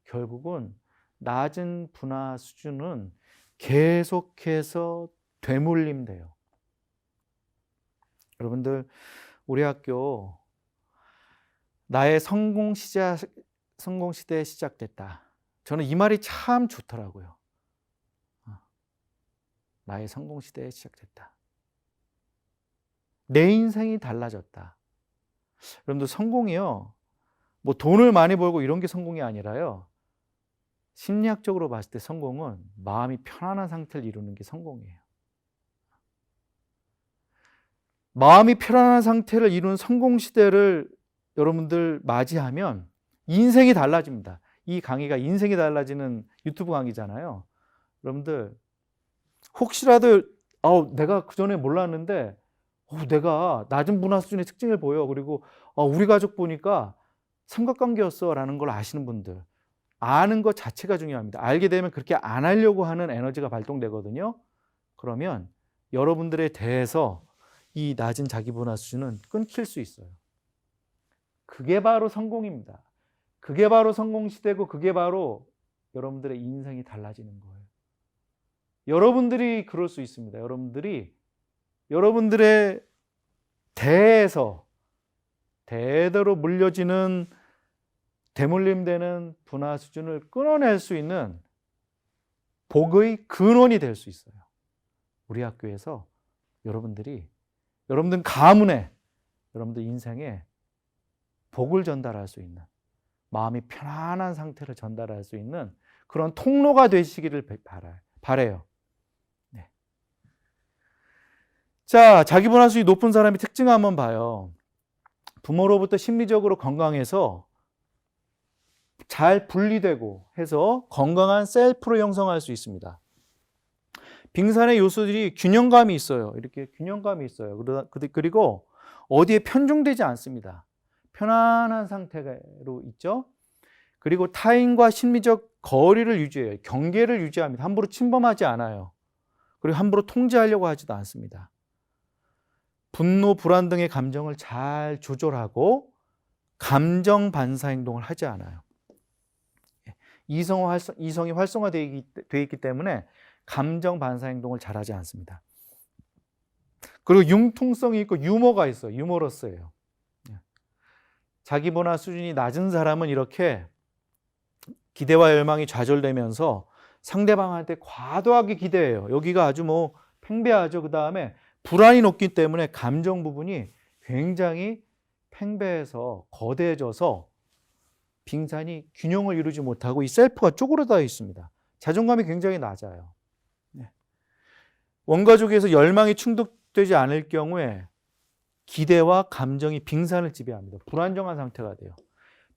결국은 낮은 분화 수준은 계속해서 되물림돼요. 여러분들, 우리 학교 나의 성공 시대에 시작됐다. 저는 이 말이 참 좋더라고요. 나의 성공 시대에 시작됐다. 내 인생이 달라졌다. 여러분들, 성공이요, 뭐 돈을 많이 벌고 이런 게 성공이 아니라요, 심리학적으로 봤을 때 성공은 마음이 편안한 상태를 이루는 게 성공이에요. 마음이 편안한 상태를 이루는 성공 시대를 여러분들 맞이하면 인생이 달라집니다. 이 강의가 인생이 달라지는 유튜브 강의잖아요. 여러분들, 혹시라도 내가 그전에 몰랐는데 내가 낮은 분화 수준의 특징을 보여, 그리고 우리 가족 보니까 삼각관계였어 라는 걸 아시는 분들, 아는 것 자체가 중요합니다. 알게 되면 그렇게 안 하려고 하는 에너지가 발동되거든요. 그러면 여러분들에 대해서 이 낮은 자기 분화 수준은 끊길 수 있어요. 그게 바로 성공입니다. 그게 바로 성공 시대고, 그게 바로 여러분들의 인생이 달라지는 거예요. 여러분들이 그럴 수 있습니다. 여러분들의 대에서 대대로 물려지는 대물림되는 분화 수준을 끊어낼 수 있는 복의 근원이 될 수 있어요. 우리 학교에서 여러분들 가문에, 여러분들 인생에 복을 전달할 수 있는, 마음이 편안한 상태를 전달할 수 있는 그런 통로가 되시기를 바라요. 네. 자, 자기분화수준이 높은 사람의 특징 한번 봐요. 부모로부터 심리적으로 건강해서 잘 분리되고 해서 건강한 셀프를 형성할 수 있습니다. 빙산의 요소들이 균형감이 있어요. 이렇게 균형감이 있어요. 그리고 어디에 편중되지 않습니다. 편안한 상태로 있죠. 그리고 타인과 심리적 거리를 유지해요. 경계를 유지합니다. 함부로 침범하지 않아요. 그리고 함부로 통제하려고 하지도 않습니다. 분노, 불안 등의 감정을 잘 조절하고 감정 반사 행동을 하지 않아요. 이성이 활성화되어 있기 때문에 감정 반사 행동을 잘하지 않습니다. 그리고 융통성이 있고 유머가 있어요. 유머러스예요. 자기분화 수준이 낮은 사람은 이렇게 기대와 열망이 좌절되면서 상대방한테 과도하게 기대해요. 여기가 아주 팽배하죠. 그 다음에 불안이 높기 때문에 감정 부분이 굉장히 팽배해서 거대해져서 빙산이 균형을 이루지 못하고 이 셀프가 쪼그라져 있습니다. 자존감이 굉장히 낮아요. 원가족에서 열망이 충족되지 않을 경우에 기대와 감정이 빙산을 지배합니다. 불안정한 상태가 돼요.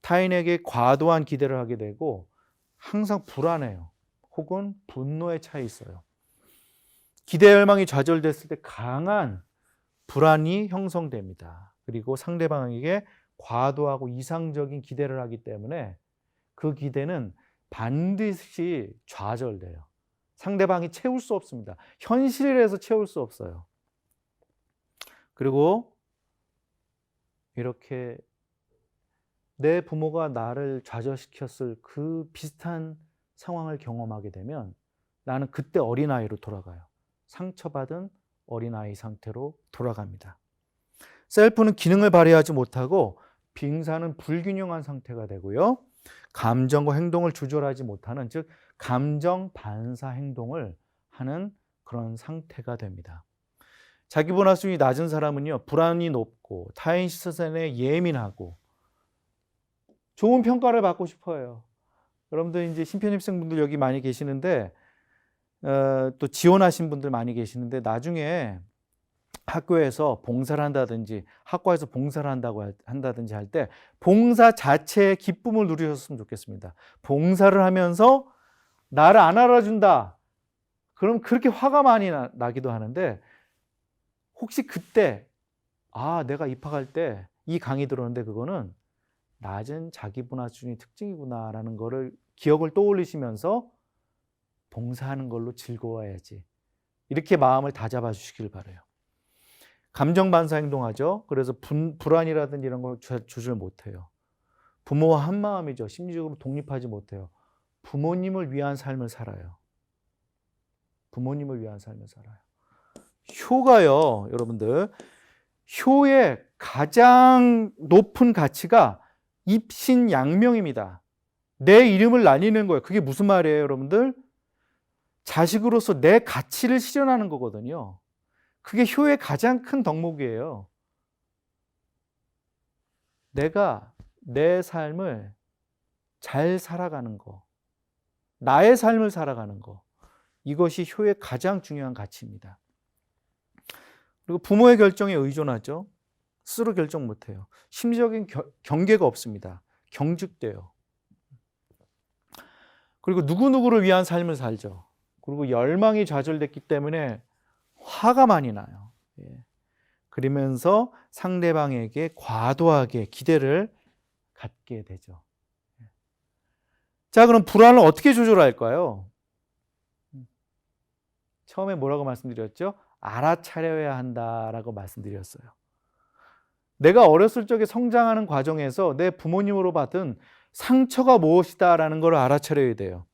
타인에게 과도한 기대를 하게 되고 항상 불안해요. 혹은 분노에 차 있어요. 기대 열망이 좌절됐을 때 강한 불안이 형성됩니다. 그리고 상대방에게 과도하고 이상적인 기대를 하기 때문에 그 기대는 반드시 좌절돼요. 상대방이 채울 수 없습니다. 현실에서 채울 수 없어요. 그리고 이렇게 내 부모가 나를 좌절시켰을 그 비슷한 상황을 경험하게 되면 나는 그때 어린아이로 돌아가요. 상처받은 어린아이 상태로 돌아갑니다. 셀프는 기능을 발휘하지 못하고 빙산은 불균형한 상태가 되고요. 감정과 행동을 조절하지 못하는, 즉 감정 반사 행동을 하는 그런 상태가 됩니다. 자기분화 수준이 낮은 사람은요, 불안이 높고 타인 시선에 예민하고 좋은 평가를 받고 싶어요. 여러분들 이제 신편입생분들 여기 많이 계시는데 또 지원하신 분들 많이 계시는데 나중에 학교에서 봉사를 한다든지 학과에서 봉사를 한다든지 할 때 봉사 자체의 기쁨을 누리셨으면 좋겠습니다. 봉사를 하면서 나를 안 알아준다. 그럼 그렇게 화가 많이 나기도 하는데 혹시 그때 내가 입학할 때 이 강의 들었는데 그거는 낮은 자기분화 수준의 특징이구나라는 거를 기억을 떠올리시면서 봉사하는 걸로 즐거워야지. 이렇게 마음을 다잡아 주시길 바라요. 감정 반사 행동하죠. 그래서 불안이라든지 이런 걸 조절 못해요. 부모와 한 마음이죠. 심리적으로 독립하지 못해요. 부모님을 위한 삶을 살아요. 부모님을 위한 삶을 살아요. 효가요, 여러분들. 효의 가장 높은 가치가 입신양명입니다. 내 이름을 날리는 거예요. 그게 무슨 말이에요, 여러분들? 자식으로서 내 가치를 실현하는 거거든요. 그게 효의 가장 큰 덕목이에요. 내가 내 삶을 잘 살아가는 거, 나의 삶을 살아가는 거, 이것이 효의 가장 중요한 가치입니다. 그리고 부모의 결정에 의존하죠. 스스로 결정 못해요. 심리적인 경계가 없습니다. 경직돼요. 그리고 누구누구를 위한 삶을 살죠. 그리고 열망이 좌절됐기 때문에 화가 많이 나요. 그러면서 상대방에게 과도하게 기대를 갖게 되죠. 자, 그럼 불안을 어떻게 조절할까요? 처음에 뭐라고 말씀드렸죠? 알아차려야 한다라고 말씀드렸어요. 내가 어렸을 적에 성장하는 과정에서 내 부모님으로 받은 상처가 무엇이다라는 걸 알아차려야 돼요.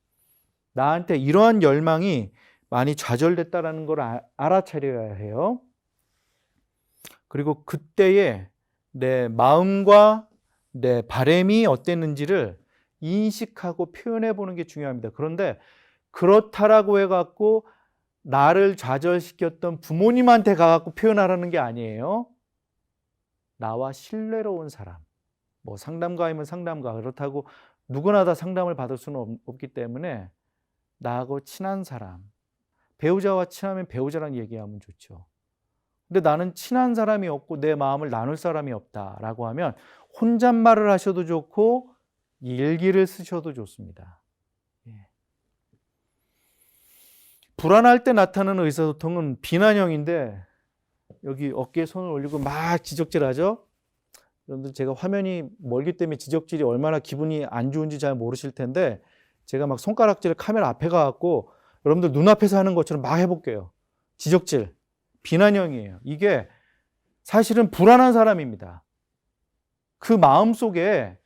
나한테 이러한 열망이 많이 좌절됐다라는 걸 알아차려야 해요. 그리고 그때의 내 마음과 내 바람이 어땠는지를 인식하고 표현해 보는 게 중요합니다. 그런데 그렇다라고 해갖고 나를 좌절시켰던 부모님한테 가갖고 표현하라는 게 아니에요. 나와 신뢰로운 사람, 뭐 상담가이면 상담가, 그렇다고 누구나 다 상담을 받을 수는 없기 때문에 나하고 친한 사람, 배우자와 친하면 배우자랑 얘기하면 좋죠. 근데 나는 친한 사람이 없고 내 마음을 나눌 사람이 없다라고 하면 혼잣말을 하셔도 좋고 일기를 쓰셔도 좋습니다. 예. 불안할 때 나타나는 의사소통은 비난형인데, 여기 어깨에 손을 올리고 막 지적질하죠. 여러분들 제가 화면이 멀기 때문에 지적질이 얼마나 기분이 안 좋은지 잘 모르실 텐데, 제가 막 손가락질을 카메라 앞에 가갖고 여러분들 눈앞에서 하는 것처럼 막 해볼게요. 지적질, 비난형이에요. 이게 사실은 불안한 사람입니다. 그 마음속에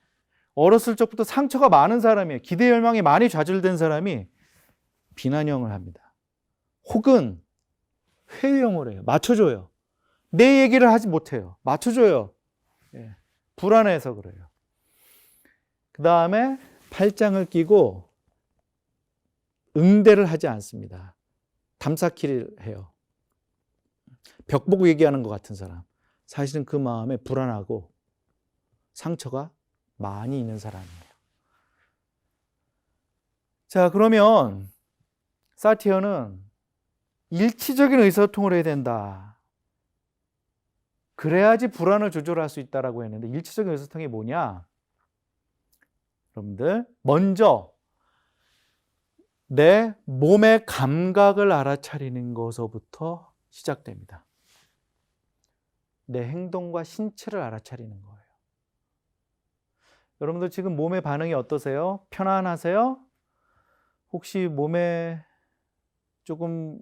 어렸을 적부터 상처가 많은 사람이에요. 기대 열망이 많이 좌절된 사람이 비난형을 합니다. 혹은 회유형을 해요. 맞춰줘요. 내 얘기를 하지 못해요. 맞춰줘요. 예. 불안해서 그래요. 그 다음에 팔짱을 끼고 응대를 하지 않습니다. 담쌓기를 해요. 벽 보고 얘기하는 것 같은 사람. 사실은 그 마음에 불안하고 상처가 많이 있는 사람이에요. 자, 그러면 사티어는 일치적인 의사소통을 해야 된다. 그래야지 불안을 조절할 수 있다라고 했는데, 일치적인 의사소통이 뭐냐? 여러분들, 먼저 내 몸의 감각을 알아차리는 것부터 시작됩니다. 내 행동과 신체를 알아차리는 거예요. 여러분들 지금 몸의 반응이 어떠세요? 편안하세요? 혹시 몸에 조금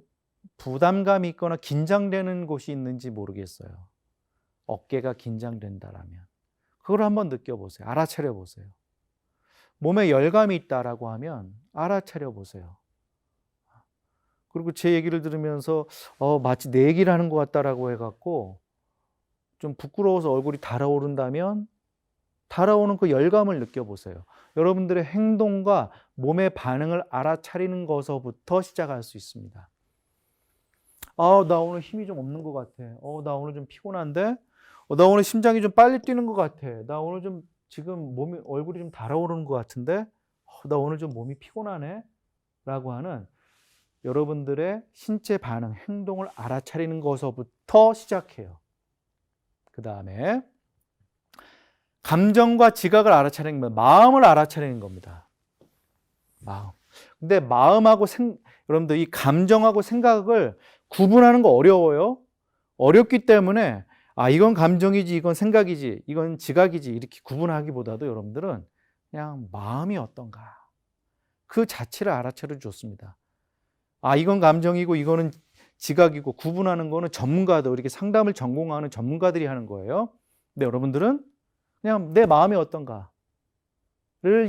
부담감이 있거나 긴장되는 곳이 있는지 모르겠어요. 어깨가 긴장된다라면 그걸 한번 느껴보세요. 알아차려 보세요. 몸에 열감이 있다라고 하면 알아차려 보세요. 그리고 제 얘기를 들으면서 마치 내 얘기를 하는 것 같다라고 해갖고 좀 부끄러워서 얼굴이 달아오른다면 달아오는 그 열감을 느껴보세요. 여러분들의 행동과 몸의 반응을 알아차리는 것부터 시작할 수 있습니다. 나 오늘 힘이 좀 없는 것 같아. 나 오늘 좀 피곤한데? 나 오늘 심장이 좀 빨리 뛰는 것 같아. 나 오늘 좀 지금 얼굴이 좀 달아오르는 것 같은데? 나 오늘 좀 몸이 피곤하네? 라고 하는 여러분들의 신체 반응, 행동을 알아차리는 것부터 시작해요. 그 다음에 감정과 지각을 알아차리는 겁니다. 마음을 알아차리는 겁니다. 마음. 근데 마음하고 여러분들 이 감정하고 생각을 구분하는 거 어려워요. 어렵기 때문에 이건 감정이지, 이건 생각이지, 이건 지각이지 이렇게 구분하기보다도 여러분들은 그냥 마음이 어떤가 그 자체를 알아차려 줬습니다. 이건 감정이고 이거는 지각이고 구분하는 거는 전문가들, 이렇게 상담을 전공하는 전문가들이 하는 거예요. 근데 여러분들은 그냥 내 마음이 어떤가를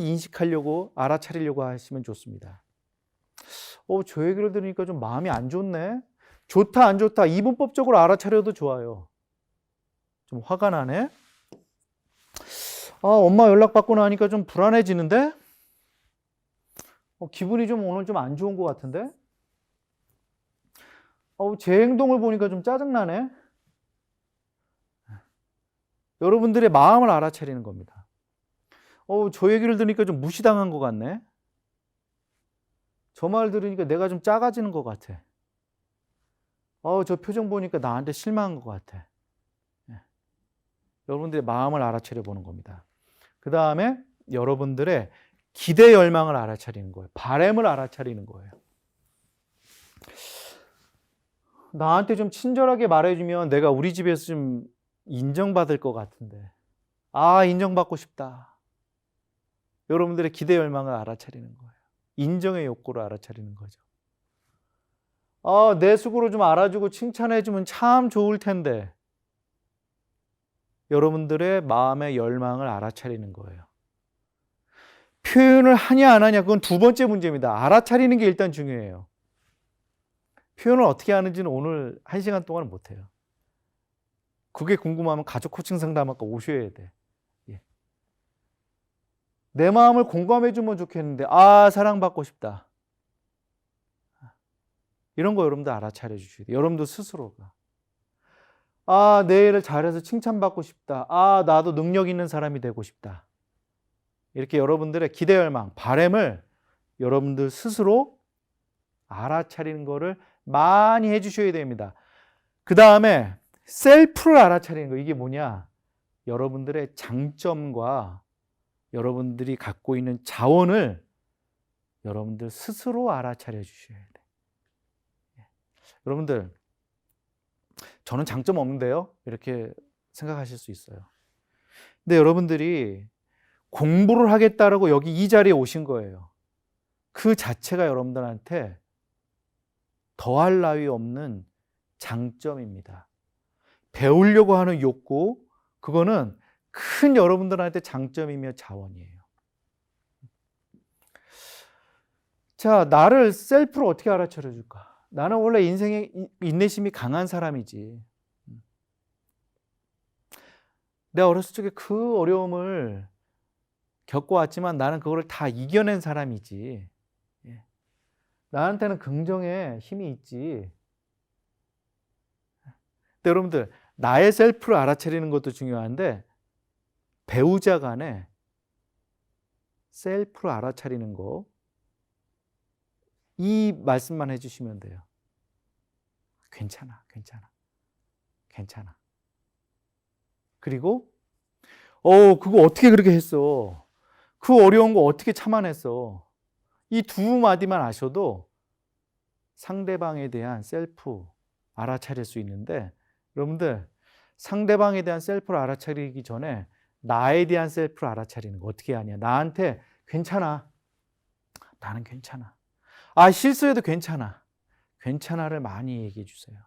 인식하려고 알아차리려고 하시면 좋습니다. 저 얘기를 들으니까 좀 마음이 안 좋네. 좋다 안 좋다 이분법적으로 알아차려도 좋아요. 좀 화가 나네. 엄마 연락 받고 나니까 좀 불안해지는데. 기분이 좀 오늘 좀 안 좋은 것 같은데. 제 행동을 보니까 좀 짜증나네. 여러분들의 마음을 알아차리는 겁니다. 저 얘기를 들으니까 좀 무시당한 것 같네. 저 말 들으니까 내가 좀 작아지는 것 같아. 저 표정 보니까 나한테 실망한 것 같아. 여러분들의 마음을 알아차려 보는 겁니다. 그 다음에 여러분들의 기대 열망을 알아차리는 거예요. 바람을 알아차리는 거예요. 나한테 좀 친절하게 말해주면 내가 우리 집에서 좀 인정받을 것 같은데. 인정받고 싶다. 여러분들의 기대 열망을 알아차리는 거예요. 인정의 욕구를 알아차리는 거죠. 내 숙으로 좀 알아주고 칭찬해주면 참 좋을 텐데. 여러분들의 마음의 열망을 알아차리는 거예요. 표현을 하냐 안 하냐 그건 두 번째 문제입니다. 알아차리는 게 일단 중요해요. 표현을 어떻게 하는지는 오늘 1시간 동안은 못해요. 그게 궁금하면 가족 코칭 상담학과 오셔야 돼. 내 마음을 공감해 주면 좋겠는데 사랑받고 싶다. 이런 거 여러분들 알아차려 주셔야 돼요. 여러분들 스스로가. 아, 내 일을 잘해서 칭찬받고 싶다. 아, 나도 능력 있는 사람이 되고 싶다. 이렇게 여러분들의 기대, 열망, 바램을 여러분들 스스로 알아차리는 거를 많이 해주셔야 됩니다. 그 다음에 셀프를 알아차리는 거. 이게 뭐냐? 여러분들의 장점과 여러분들이 갖고 있는 자원을 여러분들 스스로 알아차려 주셔야 돼요. 여러분들, 저는 장점 없는데요? 이렇게 생각하실 수 있어요. 근데 여러분들이 공부를 하겠다라고 여기 이 자리에 오신 거예요. 그 자체가 여러분들한테 더할 나위 없는 장점입니다. 배우려고 하는 욕구, 그거는 큰 여러분들한테 장점이며 자원이에요. 자, 나를 셀프로 어떻게 알아차려 줄까? 나는 원래 인생에 인내심이 강한 사람이지. 내가 어렸을 적에 그 어려움을 겪어왔지만 나는 그걸 다 이겨낸 사람이지. 나한테는 긍정의 힘이 있지. 근데 여러분들, 나의 셀프를 알아차리는 것도 중요한데 배우자 간에 셀프를 알아차리는 거, 이 말씀만 해주시면 돼요. 괜찮아, 괜찮아, 괜찮아. 그리고 그거 어떻게 그렇게 했어? 그 어려운 거 어떻게 참아냈어? 이 두 마디만 아셔도 상대방에 대한 셀프 알아차릴 수 있는데, 여러분들 상대방에 대한 셀프를 알아차리기 전에 나에 대한 셀프를 알아차리는 거 어떻게 하냐? 나한테 괜찮아. 나는 괜찮아. 아, 실수해도 괜찮아. 괜찮아를 많이 얘기해 주세요.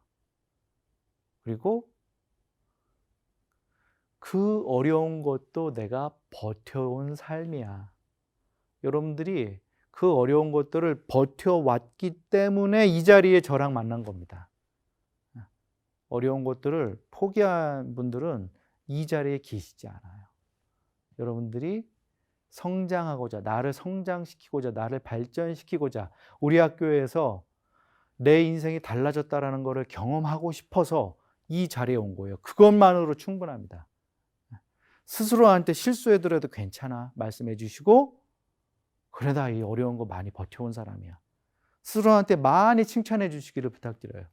그리고 그 어려운 것도 내가 버텨온 삶이야. 여러분들이 그 어려운 것들을 버텨왔기 때문에 이 자리에 저랑 만난 겁니다. 어려운 것들을 포기한 분들은 이 자리에 계시지 않아요. 여러분들이 성장하고자, 나를 성장시키고자, 나를 발전시키고자, 우리 학교에서 내 인생이 달라졌다라는 것을 경험하고 싶어서 이 자리에 온 거예요. 그것만으로 충분합니다. 스스로한테 실수해더라도 괜찮아 말씀해 주시고, 그래 나 이 어려운 거 많이 버텨온 사람이야. 스스로한테 많이 칭찬해 주시기를 부탁드려요.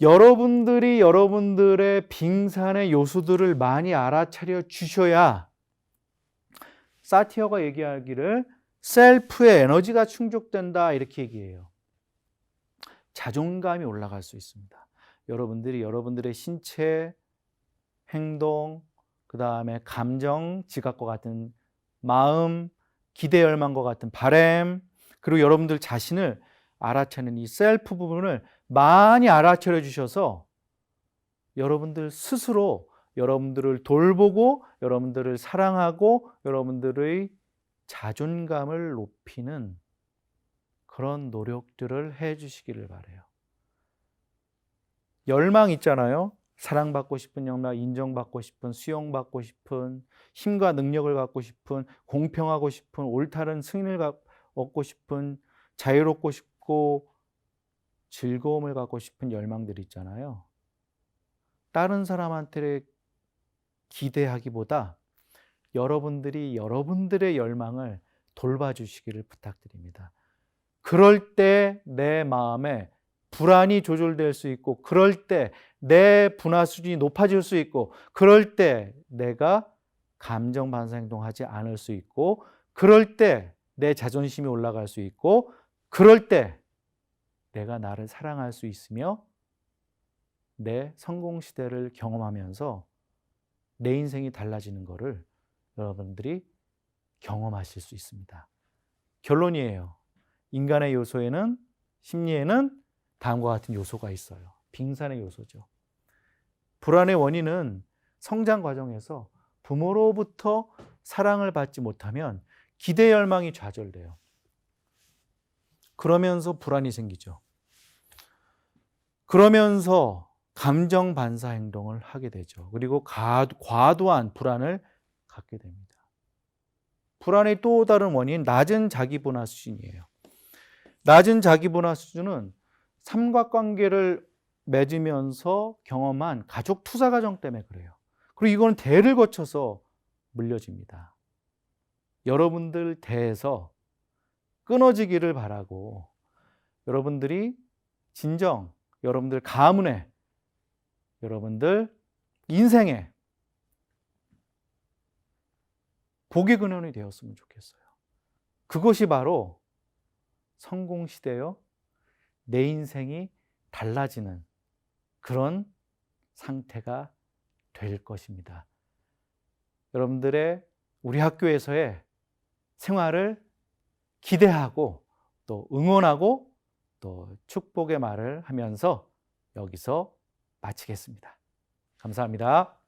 여러분들이 여러분들의 빙산의 요소들을 많이 알아차려 주셔야 사티어가 얘기하기를 셀프의 에너지가 충족된다 이렇게 얘기해요. 자존감이 올라갈 수 있습니다. 여러분들이 여러분들의 신체, 행동, 그 다음에 감정, 지각과 같은 마음, 기대, 열망과 같은 바램, 그리고 여러분들 자신을 알아차리는 이 셀프 부분을 많이 알아차려 주셔서 여러분들 스스로 여러분들을 돌보고 여러분들을 사랑하고 여러분들의 자존감을 높이는 그런 노력들을 해 주시기를 바라요. 열망 있잖아요. 사랑받고 싶은 열망, 인정받고 싶은, 수용받고 싶은, 힘과 능력을 갖고 싶은, 공평하고 싶은, 옳다는 승인을 얻고 싶은, 자유롭고 싶고 즐거움을 갖고 싶은 열망들이 있잖아요. 다른 사람한테 기대하기보다 여러분들이 여러분들의 열망을 돌봐주시기를 부탁드립니다. 그럴 때 내 마음에 불안이 조절될 수 있고, 그럴 때 내 분화 수준이 높아질 수 있고, 그럴 때 내가 감정 반사 행동하지 않을 수 있고, 그럴 때 내 자존심이 올라갈 수 있고, 그럴 때 내가 나를 사랑할 수 있으며 내 성공 시대를 경험하면서 내 인생이 달라지는 것을 여러분들이 경험하실 수 있습니다. 결론이에요. 인간의 요소에는, 심리에는 다음과 같은 요소가 있어요. 빙산의 요소죠. 불안의 원인은 성장 과정에서 부모로부터 사랑을 받지 못하면 기대 열망이 좌절돼요. 그러면서 불안이 생기죠. 그러면서 감정 반사 행동을 하게 되죠. 그리고 과도한 불안을 갖게 됩니다. 불안의 또 다른 원인, 낮은 자기분화 수준이에요. 낮은 자기분화 수준은 삼각관계를 맺으면서 경험한 가족 투사 과정 때문에 그래요. 그리고 이거는 대를 거쳐서 물려집니다. 여러분들 대에서 끊어지기를 바라고, 여러분들이 진정, 여러분들 가문에, 여러분들 인생에 복의 근원이 되었으면 좋겠어요. 그것이 바로 성공시대요, 내 인생이 달라지는 그런 상태가 될 것입니다. 여러분들의 우리 학교에서의 생활을 기대하고 또 응원하고 또 축복의 말을 하면서 여기서 마치겠습니다. 감사합니다.